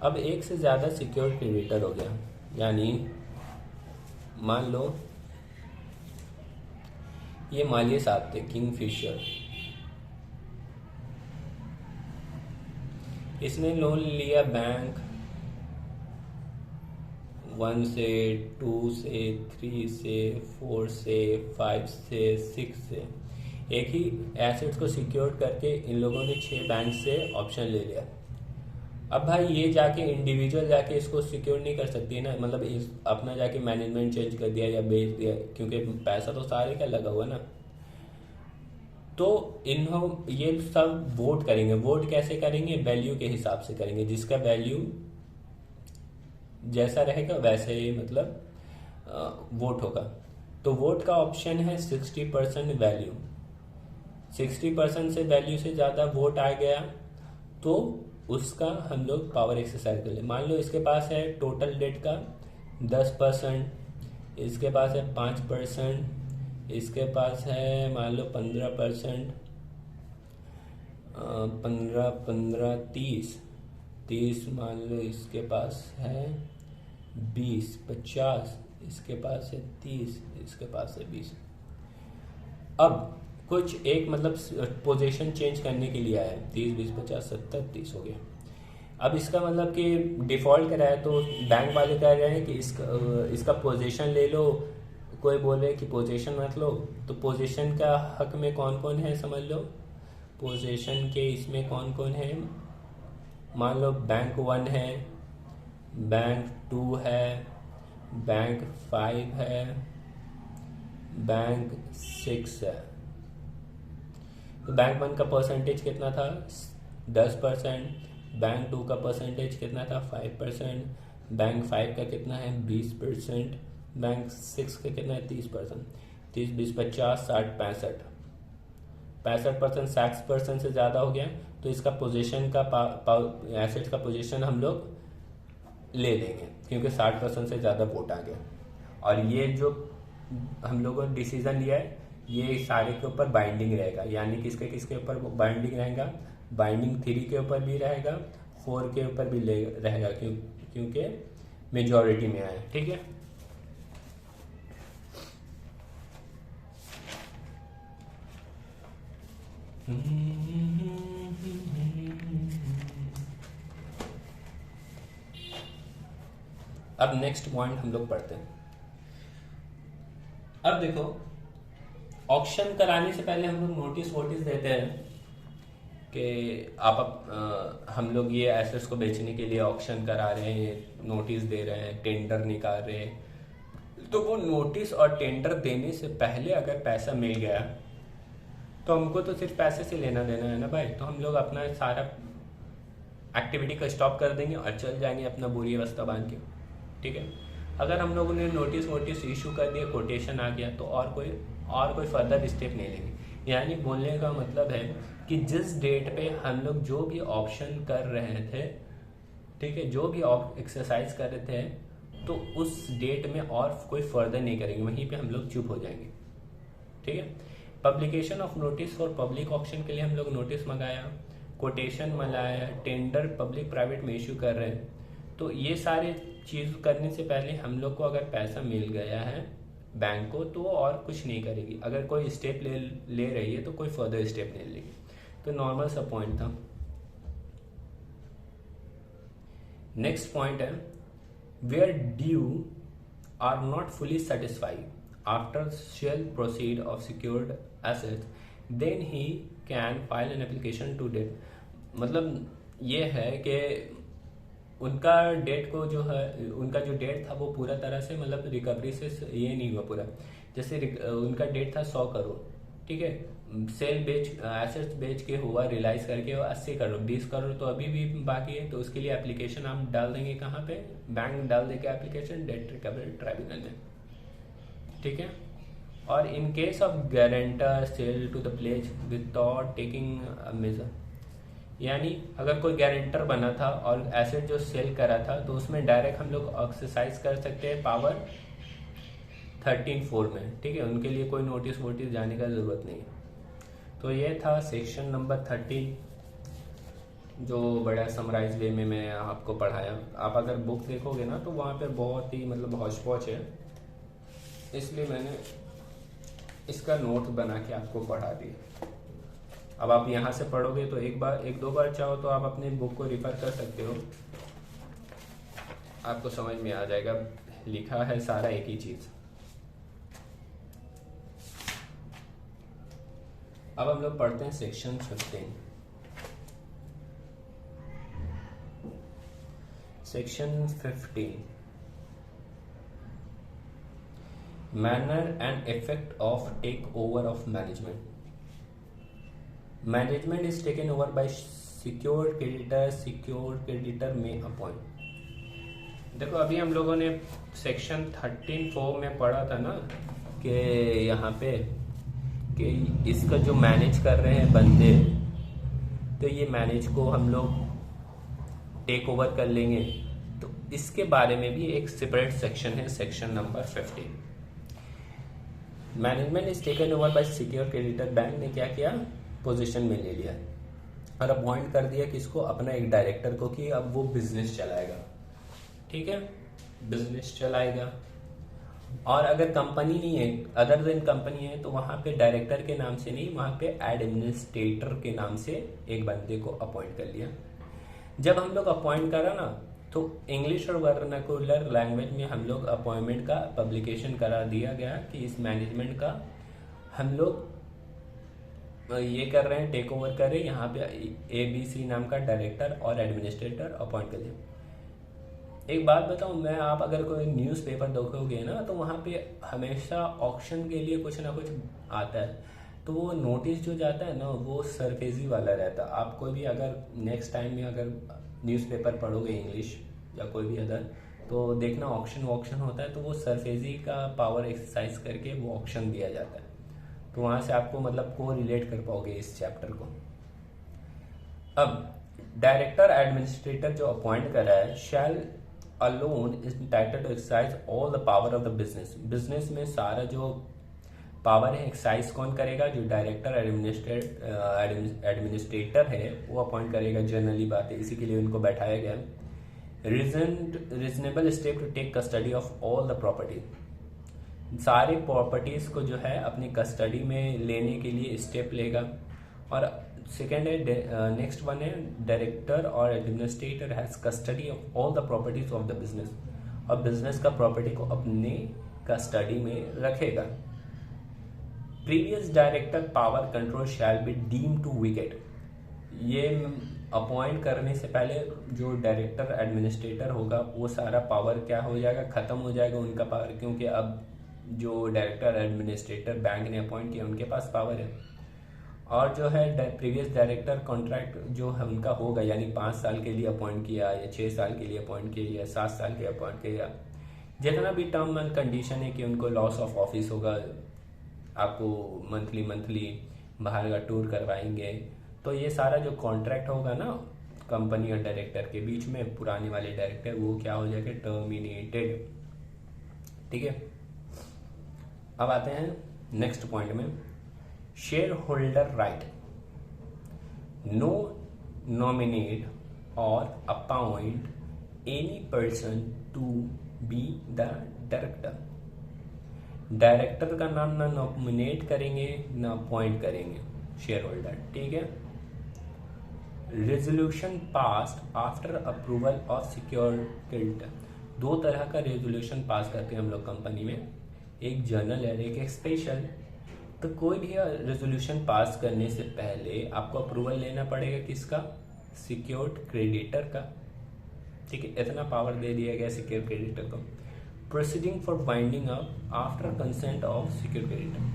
अब एक से ज़्यादा सिक्योर क्रेडिटर हो गया, यानी मान लो ये मालिया साहब थे किंगफिशर, इसने लोन लिया बैंक 1 से 2 से 3 से 4 से 5 से 6 से, एक ही एसेट्स को सिक्योर करके इन लोगों ने 6 बैंक से ऑप्शन ले लिया। अब भाई ये जाके इंडिविजुअल जाके इसको सिक्योर नहीं कर सकती है ना, मतलब इस अपना जाके मैनेजमेंट चेंज कर दिया या बेच दिया, क्योंकि पैसा तो सारे का लगा हुआ ना। तो ये सब वोट करेंगे, वोट कैसे करेंगे? वैल्यू के हिसाब से करेंगे, जिसका वैल्यू जैसा रहेगा वैसे ही मतलब वोट होगा। तो वोट का ऑप्शन है 60% वैल्यू, 60% से वैल्यू से ज़्यादा वोट आ गया तो उसका हम लोग पावर एक्सरसाइज कर ले। मान लो इसके पास है टोटल डेट का 10%, इसके पास है 5%, इसके पास है मान लो 15%, 15 30 मान लो इसके पास है 20 50, इसके पास है 30, इसके पास है 20। अब कुछ एक मतलब पोजीशन चेंज करने के लिए आया, 30 20 50 70 30 हो गया। अब इसका मतलब कि डिफ़ॉल्ट करा है, तो बैंक वाले कह रहे हैं कि इसका पोजीशन ले लो, कोई बोले कि पोजीशन मत लो, तो पोजीशन का हक में कौन कौन है समझ लो। पोजीशन के इसमें कौन कौन है, मान लो बैंक 1 है, बैंक 2 है, बैंक 5 है, बैंक 6 है। तो बैंक 1 का परसेंटेज कितना था? 10%। बैंक 2 का परसेंटेज कितना था? 5%। बैंक 5 का कितना है? 20%। बैंक 6 का कितना है? 30%। 30 20 50 60 65, 65% 60% से ज़्यादा हो गया, तो इसका पोजीशन का एसेट्स का पोजीशन हम लोग ले लेंगे, क्योंकि 60% से ज़्यादा वोट आ गया। और ये जो हम लोगों ने डिसीजन लिया है ये सारे के ऊपर बाइंडिंग रहेगा, यानी किसके किसके ऊपर बाइंडिंग रहेगा? बाइंडिंग 3 के ऊपर भी रहेगा, 4 के ऊपर भी रहेगा, क्योंकि मेजॉरिटी में आया, ठीक है। अब नेक्स्ट पॉइंट हम लोग पढ़ते हैं। अब देखो, ऑक्शन कराने से पहले हम लोग नोटिस वोटिस देते हैं कि हम लोग ये एसेट्स को बेचने के लिए ऑक्शन करा रहे हैं, नोटिस दे रहे हैं, टेंडर निकाल रहे हैं। तो वो नोटिस और टेंडर देने से पहले अगर पैसा मिल गया तो हमको तो सिर्फ पैसे से लेना देना है ना भाई। तो हम लोग अपना सारा एक्टिविटी को स्टॉप कर देंगे और चल जाएंगे अपना बुरी अवस्था बांध के, ठीक है। अगर हम लोगों ने नोटिस वोटिस इशू कर दिया, कोटेशन आ गया, तो और कोई फर्दर स्टेप नहीं लेंगे। यानी बोलने का मतलब है कि जिस डेट पे हम लोग जो भी ऑप्शन कर रहे थे, ठीक है, जो भी एक्सरसाइज कर रहे थे, तो उस डेट में और कोई फर्दर नहीं करेंगे, वहीं पे हम लोग चुप हो जाएंगे, ठीक है। Publication of notice for public option के लिए हम लोग नोटिस मंगाया, कोटेशन मंगाया, टेंडर पब्लिक प्राइवेट में इशू कर रहे हैं। तो ये सारे चीज़ करने से पहले हम लोग को अगर पैसा मिल गया है बैंक को, तो और कुछ नहीं करेगी। अगर कोई स्टेप ले रही है तो कोई फर्दर स्टेप नहीं लेगी। तो नॉर्मल सा पॉइंट था। नेक्स्ट पॉइंट है, where due are not fully satisfied after sale proceed of secured assets, then he can file an application to debt. मतलब ये है कि उनका डेट को जो है, उनका जो डेट था वो पूरा तरह से मतलब रिकवरी से ये नहीं हुआ पूरा। जैसे उनका डेट था 100 करोड़, ठीक है, सेल एसेट्स बेच के हुआ, रियलाइज करके 80 करोड़, 20 करोड़ तो अभी भी बाकी है। तो उसके लिए एप्लीकेशन आप डाल देंगे कहाँ पे, बैंक डाल देंगे एप्लीकेशन डेट रिकवरी ट्राइब्यूनल में, ठीक है। और in case of guarantor sale to the pledge without taking measure, यानी अगर कोई गारंटर बना था और एसेट जो सेल करा था, तो उसमें डायरेक्ट हम लोग एक्सरसाइज कर सकते हैं पावर 13(4) में, ठीक है। उनके लिए कोई नोटिस वोटिस जाने का जरूरत नहीं है। तो ये था सेक्शन नंबर 13, जो बड़ा समराइज वे में मैं आपको पढ़ाया। आप अगर बुक देखोगे ना तो वहाँ पे बहुत ही मतलब हौच पौच है, इसलिए मैंने इसका नोट बना के आपको पढ़ा दिया। अब आप यहाँ से पढ़ोगे तो एक दो बार चाहो तो आप अपने बुक को रिफर कर सकते हो, आपको समझ में आ जाएगा। लिखा है सारा एक ही चीज। अब हम लोग पढ़ते हैं section 15। Section 15, manner and effect of take over of management. Management is taken over by secured creditor में अपॉइंट। देखो, अभी हम लोगों ने सेक्शन 13(4) में पढ़ा था ना कि यहाँ पे कि इसका जो मैनेज कर रहे हैं बंदे, तो ये मैनेज को हम लोग टेक ओवर कर लेंगे। तो इसके बारे में भी एक सेपरेट सेक्शन है, section number 15। Management is taken over bye secure creditor. Bank ने क्या किया, पोजीशन में ले लिया और अपॉइंट कर दिया किसको, अपना एक डायरेक्टर को, कि अब वो बिजनेस चलाएगा, ठीक है, बिजनेस चलाएगा। और अगर कंपनी नहीं है, अदर देन कंपनी है, तो वहां पे डायरेक्टर के नाम से नहीं, वहां पे एडमिनिस्ट्रेटर के नाम से एक बंदे को अपॉइंट कर लिया। जब हम लोग अपॉइंट करा ना, तो इंग्लिश और वर्नाकुलर लैंग्वेज में हम लोग अपॉइंटमेंट का पब्लिकेशन करा दिया गया कि इस मैनेजमेंट का हम लोग ये कर रहे हैं, टेक ओवर कर रहे हैं। यहाँ पे ABC नाम का डायरेक्टर और एडमिनिस्ट्रेटर अपॉइंट कर लिया। एक बात बताऊं मैं, आप अगर कोई न्यूज़पेपर देखोगे ना, तो वहाँ पे हमेशा ऑक्शन के लिए कुछ ना कुछ आता है। तो वो नोटिस जो जाता है ना, वो सरफेसी वाला रहता है। आप कोई भी अगर नेक्स्ट टाइम में अगर न्यूज़पेपर पढ़ोगे इंग्लिश या कोई भी अदर, तो देखना ऑक्शन होता है, तो वो सरफेसी का पावर एक्सरसाइज करके वो ऑक्शन दिया जाता है। तो वहाँ से आपको मतलब को रिलेट कर पाओगे इस चैप्टर को। अब डायरेक्टर एडमिनिस्ट्रेटर जो अपॉइंट कर रहा है, shall alone is entitled to exercise all the power of the business. Business में सारा जो पावर है एक्सरसाइज कौन करेगा, जो डायरेक्टर एडमिनिस्ट्रेटर है वो अपॉइंट करेगा। जनरली बात है, इसी के लिए उनको बैठाया गया। Reasonable step to take custody of all the property. सारे प्रॉपर्टीज को जो है अपनी कस्टडी में लेने के लिए स्टेप लेगा। और सेकेंड है, नेक्स्ट वन है, डायरेक्टर और administrator has custody of all the properties of the business. और बिजनेस का प्रॉपर्टी को अपने कस्टडी में रखेगा। Previous director power control shall be deem to vacate. ये अपॉइंट करने से पहले जो डायरेक्टर एडमिनिस्ट्रेटर होगा वो सारा पावर क्या हो जाएगा, खत्म हो जाएगा उनका पावर, क्योंकि अब जो डायरेक्टर एडमिनिस्ट्रेटर बैंक ने अपॉइंट किया उनके पास पावर है। और जो है प्रीवियस डायरेक्टर कॉन्ट्रैक्ट जो है उनका होगा, यानी 5 साल के लिए अपॉइंट किया या 6 साल के लिए अपॉइंट किया या 7 साल के अपॉइंट किया, जितना भी टर्म एंड कंडीशन है कि उनको लॉस ऑफ ऑफिस होगा, आपको मंथली बाहर का टूर करवाएंगे, तो ये सारा जो कॉन्ट्रैक्ट होगा ना कंपनी और डायरेक्टर के बीच में, पुराने वाले डायरेक्टर, वो क्या हो जाएगा, टर्मिनेटेड। ठीक है, अब आते हैं नेक्स्ट पॉइंट में, share holder right. No nominate और appoint any person to be the director. Director का नाम ना नॉमिनेट करेंगे ना अपॉइंट करेंगे शेयर होल्डर। ठीक है, resolution passed after approval of secure creditor. 2 तरह का रेजोल्यूशन पास करते हैं हम लोग कंपनी में, एक जनरल है एक स्पेशल। तो कोई भी रेजोल्यूशन पास करने से पहले आपको अप्रूवल लेना पड़ेगा, किसका, सिक्योर्ड क्रेडिटर का। ठीक है, इतना पावर दे दिया गया सिक्योर क्रेडिटर को। Proceeding for binding up after consent of secure creditor.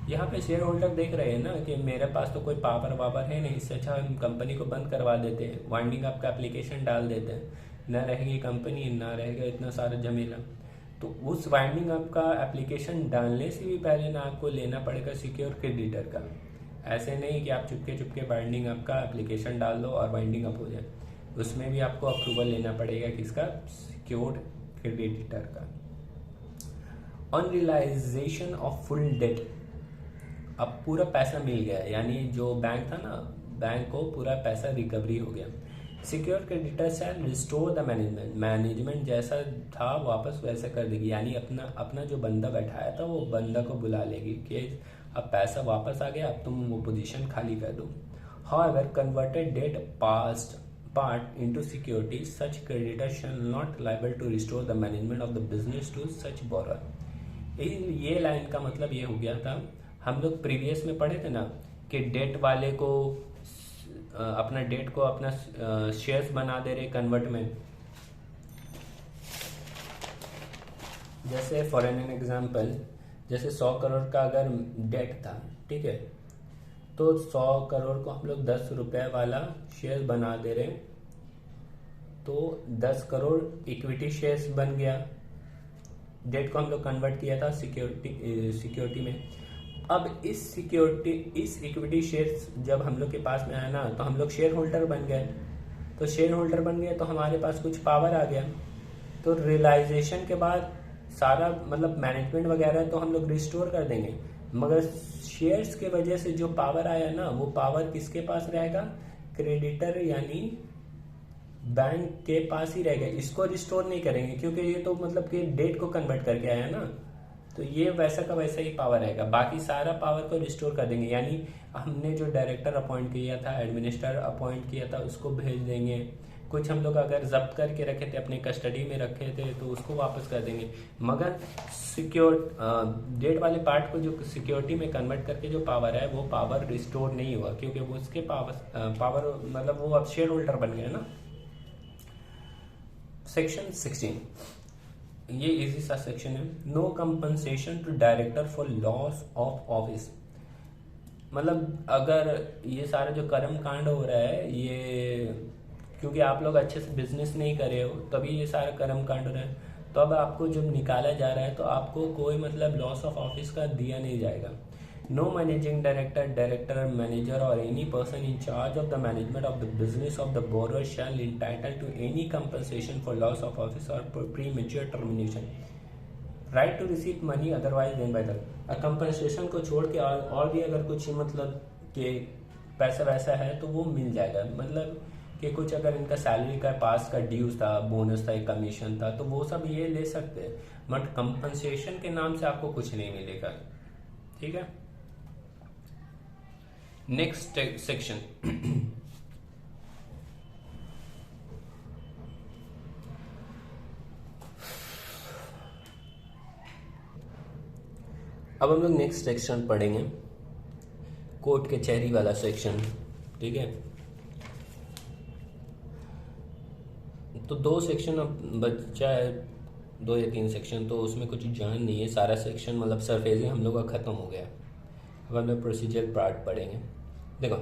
यहाँ पे शेयर होल्डर देख रहे हैं ना कि मेरे पास तो कोई पावर वावर है नहीं, इससे अच्छा हम कंपनी को बंद करवा देते हैं, वाइंडिंग अप का एप्लीकेशन डाल देते हैं, ना रहेगी कंपनी, ना रहेगा इतना सारा झमेला। तो उस वाइंडिंग अप का एप्लीकेशन डालने से भी पहले ना आपको लेना पड़ेगा सिक्योर क्रेडिटर का। ऐसे नहीं कि आप चुपके चुपके बाइंडिंग अप का एप्लीकेशन डाल दो और बाइंडिंग अप हो जाए, उसमें भी आपको अप्रूवल लेना पड़ेगा, किसका, सिक्योर्ड क्रेडिटर का। On realisation of full debt, अब पूरा पैसा मिल गया, यानी जो बैंक था ना, बैंक को पूरा पैसा रिकवरी हो गया। Secure creditor shall restore the management, management जैसा था वापस वैसा कर देगी, यानी अपना जो बंदा बैठाया था वो बंदा को बुला लेगी कि अब पैसा वापस आ गया, अब तुम वो पोजीशन खाली कर दो। However converted debt past part into security, such creditor shall not liable to restore the management of the business to such borrower। ये लाइन का मतलब ये हो गया था, हम लोग प्रीवियस में पढ़े थे ना कि डेट वाले को अपना डेट को अपना शेयर्स बना दे रहे कन्वर्ट में। जैसे फॉर एन एग्जांपल, जैसे 100 करोड़ का अगर डेट था, ठीक है, तो 100 करोड़ को हम लोग 10 रुपए वाला शेयर बना दे रहे, तो 10 करोड़ इक्विटी शेयर्स बन गया। डेट को हम लोग कन्वर्ट किया था सिक्योरिटी में। अब इस इक्विटी शेयर्स जब हम लोग के पास में आया ना, तो हम लोग शेयर होल्डर बन गए। तो शेयर होल्डर बन गए तो हमारे पास कुछ पावर आ गया। तो रियलाइजेशन के बाद सारा मतलब मैनेजमेंट वगैरह तो हम लोग रिस्टोर कर देंगे, मगर शेयर्स के वजह से जो पावर आया ना, वो पावर किसके पास रहेगा, क्रेडिटर यानी बैंक के पास ही रहेगा। इसको रिस्टोर नहीं करेंगे क्योंकि ये तो मतलब कि डेट को कन्वर्ट करके आया ना, तो ये वैसा का वैसा ही पावर रहेगा। बाकी सारा पावर को रिस्टोर कर देंगे, यानी हमने जो डायरेक्टर अपॉइंट किया था, एडमिनिस्ट्रेटर अपॉइंट किया था, उसको भेज देंगे। कुछ हम लोग अगर जब्त करके रखे थे, अपने कस्टडी में रखे थे, तो उसको वापस कर देंगे। मगर सिक्योर डेट वाले पार्ट को जो सिक्योरिटी में कन्वर्ट करके जो पावर है, वो पावर रिस्टोर नहीं हुआ क्योंकि वो उसके पावर मतलब वो अब शेयर होल्डर बन गए ना। सेक्शन 16, ये इजी सा सेक्शन है। No compensation to director for loss of office. मतलब अगर ये सारा जो कर्म कांड हो रहा है, ये क्योंकि आप लोग अच्छे से बिजनेस नहीं कर रहे हो, तभी ये सारा कर्म कांड हो रहा है। तो अब आपको जब निकाला जा रहा है तो आपको कोई मतलब लॉस ऑफ ऑफिस का दिया नहीं जाएगा। No managing director, director, manager और any person in charge of the management of the business of the borrower shall entitle to any compensation for loss of office और premature termination, right to receive money otherwise than by the. Compensation को छोड़ के और भी अगर कुछ मतलब कि पैसा वैसा है तो वो मिल जाएगा। मतलब कि कुछ अगर इनका सैलरी का पास का ड्यूज था, बोनस था, एक कमीशन था, तो वो सब ये ले सकते हैं, बट कंपनसेशन के नाम से आपको कुछ नहीं मिलेगा। ठीक है, नेक्स्ट सेक्शन अब हम लोग नेक्स्ट सेक्शन पढ़ेंगे, कोर्ट कचहरी वाला सेक्शन। ठीक है, तो 2 सेक्शन अब बचा है, 2 या 3 सेक्शन, तो उसमें कुछ जान नहीं है। सारा सेक्शन मतलब सरफेस ही हम लोग का ख़त्म हो गया। अब हम लोग प्रोसीजर पार्ट पढ़ेंगे। देखो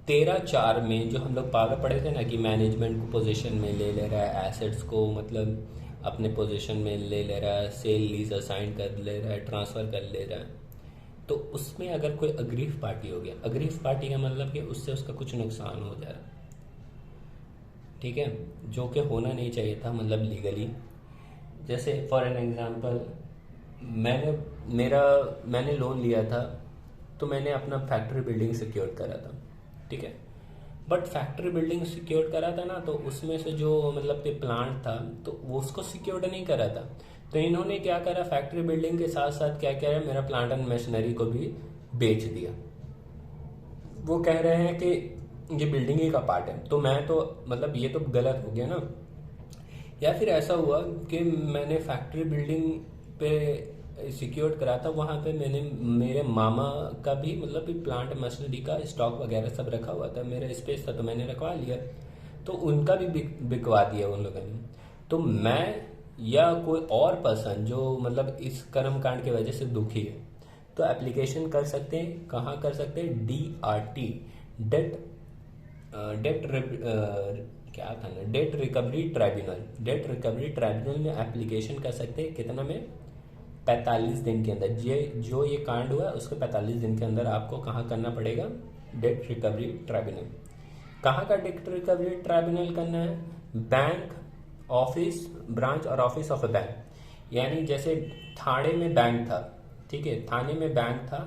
13/4 में जो हम लोग पावर पढ़े थे ना कि मैनेजमेंट को पोजीशन में ले रहा है, एसेट्स को मतलब अपने पोजीशन में ले रहा है, सेल लीज असाइन कर ले रहा है, ट्रांसफ़र कर ले रहा है, तो उसमें अगर कोई अग्रीव पार्टी हो गया, अग्रीव पार्टी का मतलब कि उससे उसका कुछ नुकसान हो जा रहा है। ठीक है, जो कि होना नहीं चाहिए था, मतलब लीगली। जैसे फॉर एन एग्जांपल मैंने लोन लिया था, तो मैंने अपना फैक्ट्री बिल्डिंग सिक्योर करा था। ठीक है, बट फैक्ट्री बिल्डिंग सिक्योर करा था ना, तो उसमें से जो मतलब कि प्लांट था तो वो उसको सिक्योर नहीं करा था। तो इन्होंने क्या करा, फैक्ट्री बिल्डिंग के साथ साथ क्या करा, मेरा प्लांट एंड मशीनरी को भी बेच दिया। वो कह रहे हैं कि ये बिल्डिंग ही का पार्ट है, तो मैं तो मतलब ये तो गलत हो गया ना। या फिर ऐसा हुआ कि मैंने फैक्ट्री बिल्डिंग पे सिक्योर करा था, वहाँ पे मैंने मेरे मामा का भी मतलब प्लांट मशीनरी का स्टॉक वगैरह सब रखा हुआ था, मेरा स्पेस था तो मैंने रखवा लिया, तो उनका भी बिकवा दिया उन लोगों ने। तो मैं या कोई और पर्सन जो मतलब इस कर्मकांड की वजह से दुखी है, तो एप्लीकेशन कर सकते हैं। कहाँ कर सकते हैं? DRT, क्या था ना, date recovery tribunal. Date recovery tribunal में एप्लीकेशन कर सकते हैं। कितना में? 45 दिन के अंदर। जो ये कांड हुआ उसके 45 दिन के अंदर आपको कहाँ करना पड़ेगा? Date recovery tribunal. कहाँ का डेट रिकवरी ट्राइब्यूनल करना है? बैंक, ऑफिस, ब्रांच और ऑफिस ऑफ ए बैंक। यानी जैसे थाने में बैंक था, ठीक है, थाने में बैंक था,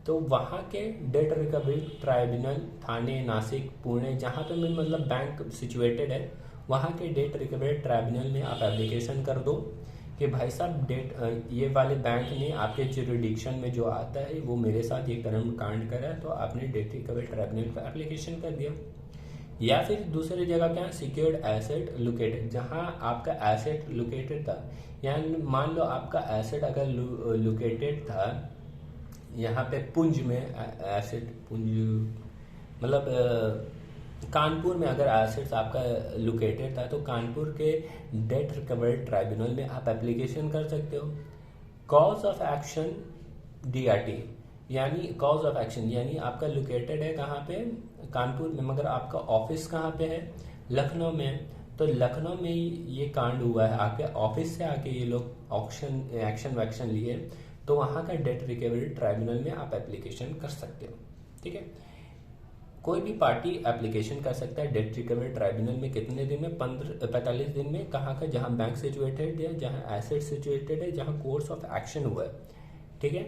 तो वहाँ के डेट रिकवरी ट्राइब्यूनल, थाने, नासिक, पुणे, जहाँ पे मतलब बैंक सिचुएटेड है, वहाँ के डेट रिकवरी ट्राइब्यूनल में आप एप्लीकेशन कर दो कि भाई साहब ये वाले बैंक ने आपके जुरिडिक्शन में जो आता है वो मेरे साथ ये कर्म कांड करा, तो आपने डेट रिकवरी ट्राइब्यूनल पर एप्लीकेशन कर दिया। या फिर दूसरी जगह क्या? सिक्योर्ड एसेट लोकेटेड, जहाँ आपका एसेट लोकेटेड था। यानी मान लो आपका एसेट अगर लोकेटेड था यहाँ पे पुंज में, एसेट पुंज मतलब कानपुर में अगर एसेट्स आपका लोकेटेड था, तो कानपुर के डेट रिकवरी ट्राइब्यूनल में आप एप्लीकेशन कर सकते हो। कॉज ऑफ एक्शन DRT, यानी कॉज ऑफ एक्शन यानी आपका लोकेटेड है कहाँ पे? कानपुर में, मगर आपका ऑफिस कहाँ पे है? लखनऊ में। तो लखनऊ में ये कांड हुआ है, आपके ऑफिस से आके ये लोग एक्शन वैक्शन लिए, तो वहाँ का डेट रिकवरी ट्राइब्यूनल में आप एप्लीकेशन कर सकते हो। ठीक है, कोई भी पार्टी एप्लीकेशन कर सकता है डेट रिकवरी ट्राइब्यूनल में। कितने दिन में? 45 दिन में। कहाँ का? जहाँ बैंक सिचुएटेड है, जहाँ एसेट सिचुएटेड है, जहाँ कोर्स ऑफ एक्शन हुआ है। ठीक है,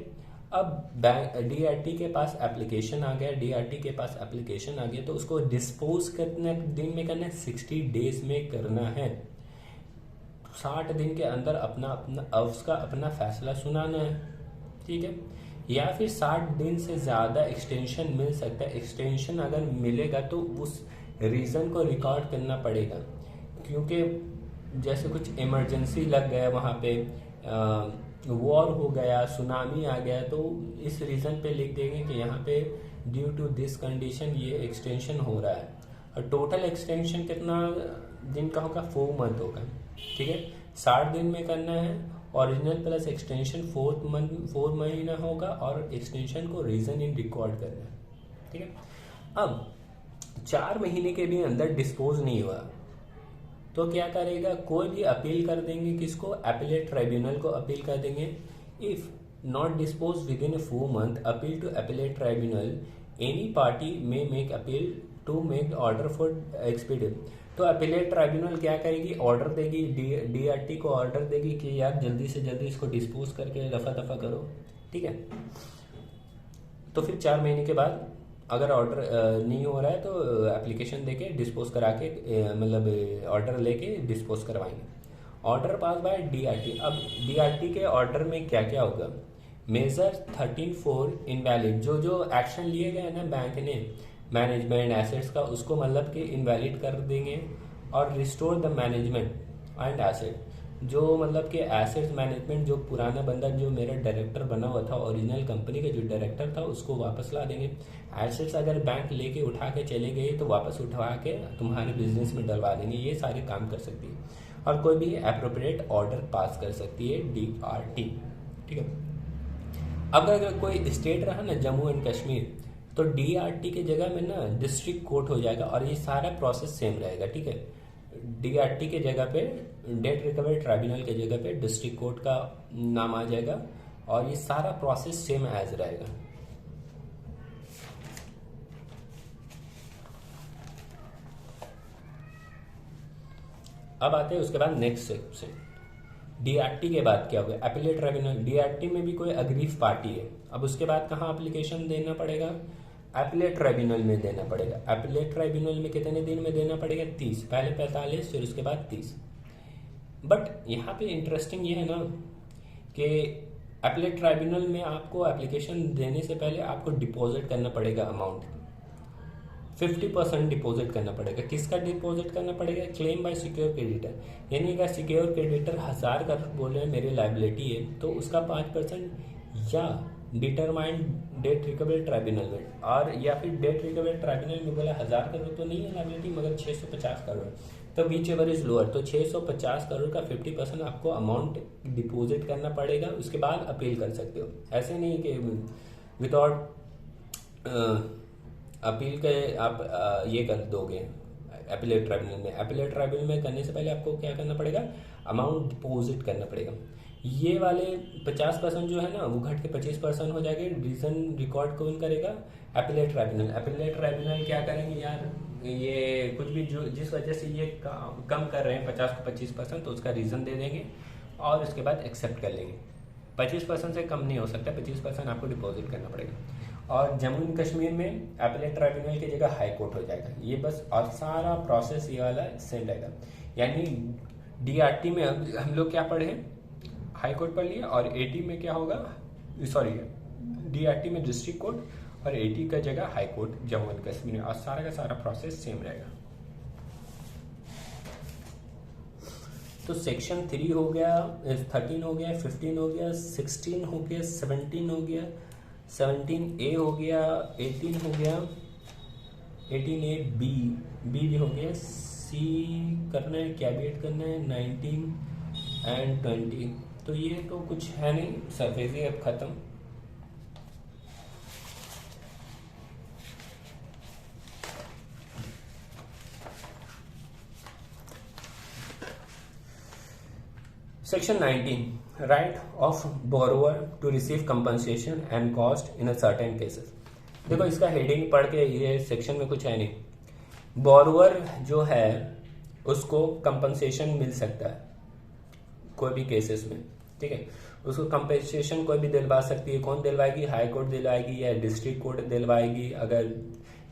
अब DRT के पास एप्लीकेशन आ गया, DRT के पास एप्लीकेशन आ गया, तो उसको डिस्पोज कितने दिन में करना है? 60 डेज में करना है। 60 दिन के अंदर उसका अपना फैसला सुनाना है। ठीक है, या फिर 60 दिन से ज़्यादा एक्सटेंशन मिल सकता है। एक्सटेंशन अगर मिलेगा तो उस रीज़न को रिकॉर्ड करना पड़ेगा, क्योंकि जैसे कुछ इमरजेंसी लग गया वहाँ पे, वॉर हो गया, सुनामी आ गया, तो इस रीज़न पे लिख देंगे कि यहाँ पे ड्यू टू दिस कंडीशन ये एक्सटेंशन हो रहा है। और टोटल एक्सटेंशन कितना दिन का होगा? 4 मंथ होगा। ठीक है, 60 दिन में करना है, ओरिजिनल प्लस एक्सटेंशन 4 महीना होगा, और एक्सटेंशन को रीजन इन रिकॉर्ड करना है। ठीक है, अब 4 महीने के भी अंदर डिस्पोज नहीं हुआ तो क्या करेगा? कोई भी अपील कर देंगे, किसको? अपीलेट ट्राइब्यूनल को अपील कर देंगे। If not dispose within 4 month, appeal to appellate tribunal, any party may make appeal to make order for expedite. तो अपीलेट ट्राइब्यूनल क्या करेगी? ऑर्डर देगी, DRT को ऑर्डर देगी कि यार जल्दी से जल्दी इसको डिस्पोज करके रफा दफा करो। ठीक है, तो फिर 4 महीने के बाद अगर ऑर्डर नहीं हो रहा है तो एप्लीकेशन देके डिस्पोज करा के मतलब ऑर्डर लेके डिस्पोज करवाएंगे। Order pass by DRT। अब DRT के ऑर्डर में क्या क्या होगा? मेजर 13(4) इनवैलिड, जो एक्शन लिए गए ना बैंक ने मैनेजमेंट एसेट्स का, उसको मतलब कि इनवैलिड कर देंगे। और restore the management and asset, जो मतलब कि एसेट्स मैनेजमेंट, जो पुराना बंदा जो मेरा डायरेक्टर बना हुआ था ओरिजिनल कंपनी का जो डायरेक्टर था उसको वापस ला देंगे। एसेट्स अगर बैंक लेके उठा के चले गए तो वापस उठवा के तुम्हारे बिजनेस में डलवा देंगे। ये सारे काम कर सकती है। और कोई भी अप्रोप्रिएट ऑर्डर पास कर सकती है, DRT। ठीक है। अब अगर कोई स्टेट रहा ना जम्मू एंड कश्मीर, तो DRT के जगह में ना डिस्ट्रिक्ट कोर्ट हो जाएगा और ये सारा प्रोसेस सेम रहेगा। ठीक है। DRT के जगह पे, डेट रिकवरी ट्राइब्यूनल के जगह पे डिस्ट्रिक्ट कोर्ट का नाम आ जाएगा और ये सारा प्रोसेस सेम एज रहेगा। अब आते हैं उसके बाद नेक्स्ट सेक्शन। DRT के बाद क्या होगा, अपीलेट ट्राइब्यूनल। DRT में भी कोई अग्रीव पार्टी है, अब उसके बाद कहाँ एप्लीकेशन देना पड़ेगा, अपीलेट ट्राइब्यूनल में देना पड़ेगा। अपीलेट ट्राइब्यूनल में कितने दिन में देना पड़ेगा, 30, पहले 45 फिर उसके बाद 30। बट यहाँ पे इंटरेस्टिंग ये है ना कि अपीलेट ट्राइब्यूनल में आपको एप्लीकेशन देने से पहले आपको डिपॉजिट करना पड़ेगा अमाउंट, 50% डिपॉजिट करना पड़ेगा। किसका डिपॉजिट करना पड़ेगा, क्लेम बाय सिक्योर क्रेडिटर। यानी अगर सिक्योर क्रेडिटर 1000 का बोल रहे हैं मेरी लाइबिलिटी है, तो उसका 5% या डिटरमाइंड डेट रिकवरी ट्राइब्यूनल में, और या फिर डेट रिकवरी ट्राइब्यूनल में बोला 1000 करोड़ तो नहीं है लाइबिलिटी मगर 650 करोड़, तो बीच एवर इज लोअर, तो 650 करोड़ का 50% आपको अमाउंट डिपॉजिट करना पड़ेगा। उसके बाद अपील कर सकते हो। ऐसे नहीं कि विदाउट अपील के आप ये कर दोगे अपीलेट ट्राइब्यूनल में। अपीलेट ट्राइब्यूनल में करने से पहले आपको क्या करना पड़ेगा, अमाउंट डिपॉजिट करना पड़ेगा। ये वाले 50% जो है ना वो घट के 25% हो जाएंगे। रीजन रिकॉर्ड कौन करेगा, अपीलेट ट्राइब्यूनल। अपीलेट ट्राइब्यूनल क्या करेंगे यार, ये कुछ भी जो जिस वजह से ये कम कर रहे हैं 50 को 25%, तो उसका रीजन दे देंगे और उसके बाद एक्सेप्ट कर लेंगे। 25% से कम नहीं हो सकता, 25% आपको डिपॉजिट करना पड़ेगा। और जम्मू एंड कश्मीर में अपीलेट ट्राइब्यूनल की जगह हाई कोर्ट हो जाएगा ये बस, और सारा प्रोसेस ये वाला सेम रहेगा। यानी DRT में हम लोग क्या पढ़े, हाई कोर्ट पढ़ लिया, और AT में क्या होगा, सॉरी DRT में डिस्ट्रिक्ट कोर्ट और AT का जगह high court Jammu and Kashmir, और सारा का सारा प्रोसेस सेम रहेगा। तो सेक्शन 3 हो गया, 13 हो गया, 15 हो गया, 16 हो गया, 17 हो गया, 17A हो गया, 18 हो गया, 18A बी हो गया, C करना है, कैविएट करना है, 19 एंड 20। तो ये तो कुछ है नहीं, सरफेस ही अब खत्म। Section 19, right of borrower to receive compensation and cost in a certain cases. देखो इसका हेडिंग पढ़ के ये सेक्शन में कुछ है नहीं। बोरोवर जो है उसको कंपनसेशन मिल सकता है कोई भी केसेस में, ठीक है। उसको कंपनसेशन कोई भी दिलवा सकती है। कौन दिलवाएगी, हाई कोर्ट दिलवाएगी या डिस्ट्रिक्ट कोर्ट दिलवाएगी अगर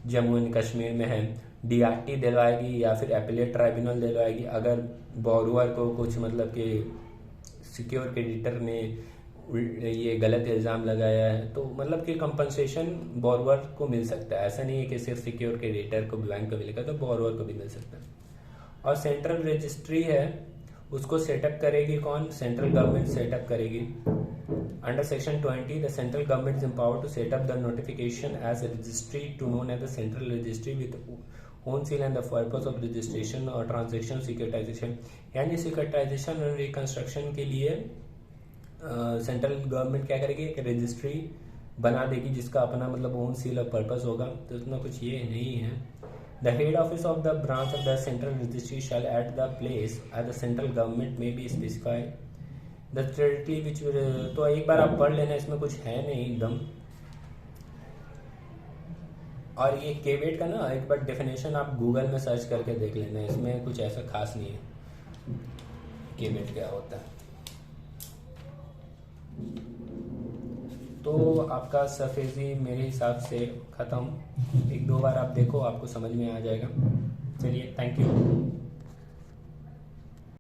जम्मू एंड कश्मीर में है, DRT दिलवाएगी या फिर अपीलेट ट्राइब्यूनल दिलवाएगी अगर बोरोवर को कुछ मतलब कि सिक्योर क्रेडिटर ने ये गलत इल्ज़ाम लगाया है, तो मतलब कि कंपनसेशन बोरोवर को मिल सकता है। ऐसा नहीं है कि सिर्फ सिक्योर क्रेडिटर को बैंक को मिलेगा, तो बोरोवर को भी मिल सकता है। और सेंट्रल रजिस्ट्री है उसको सेटअप करेगी कौन, सेंट्रल गवर्नमेंट सेटअप करेगी। Under section 20 the central government is empowered to setup the notification as registry to known as the central registry with own seal and the purpose of registration और transaction securitization. यानी securitization और reconstruction के लिए central government क्या करेगी, एक registry बना देगी जिसका अपना मतलब ओन सील और पर्पस होगा। तो इतना कुछ ये नहीं है। The head office of the branch of the central registry shall at the place at the central government may be specified. The territory which तो एक बार आप पढ़ लेना, इसमें कुछ है नहीं एकदम। और ये केवेट का ना एक बार डेफिनेशन आप गूगल में सर्च करके देख लेना, इसमें कुछ ऐसा खास नहीं है केवेट क्या होता है। तो आपका सरफेसी मेरे हिसाब से ख़त्म। एक दो बार आप देखो, आपको समझ में आ जाएगा। चलिए, थैंक यू।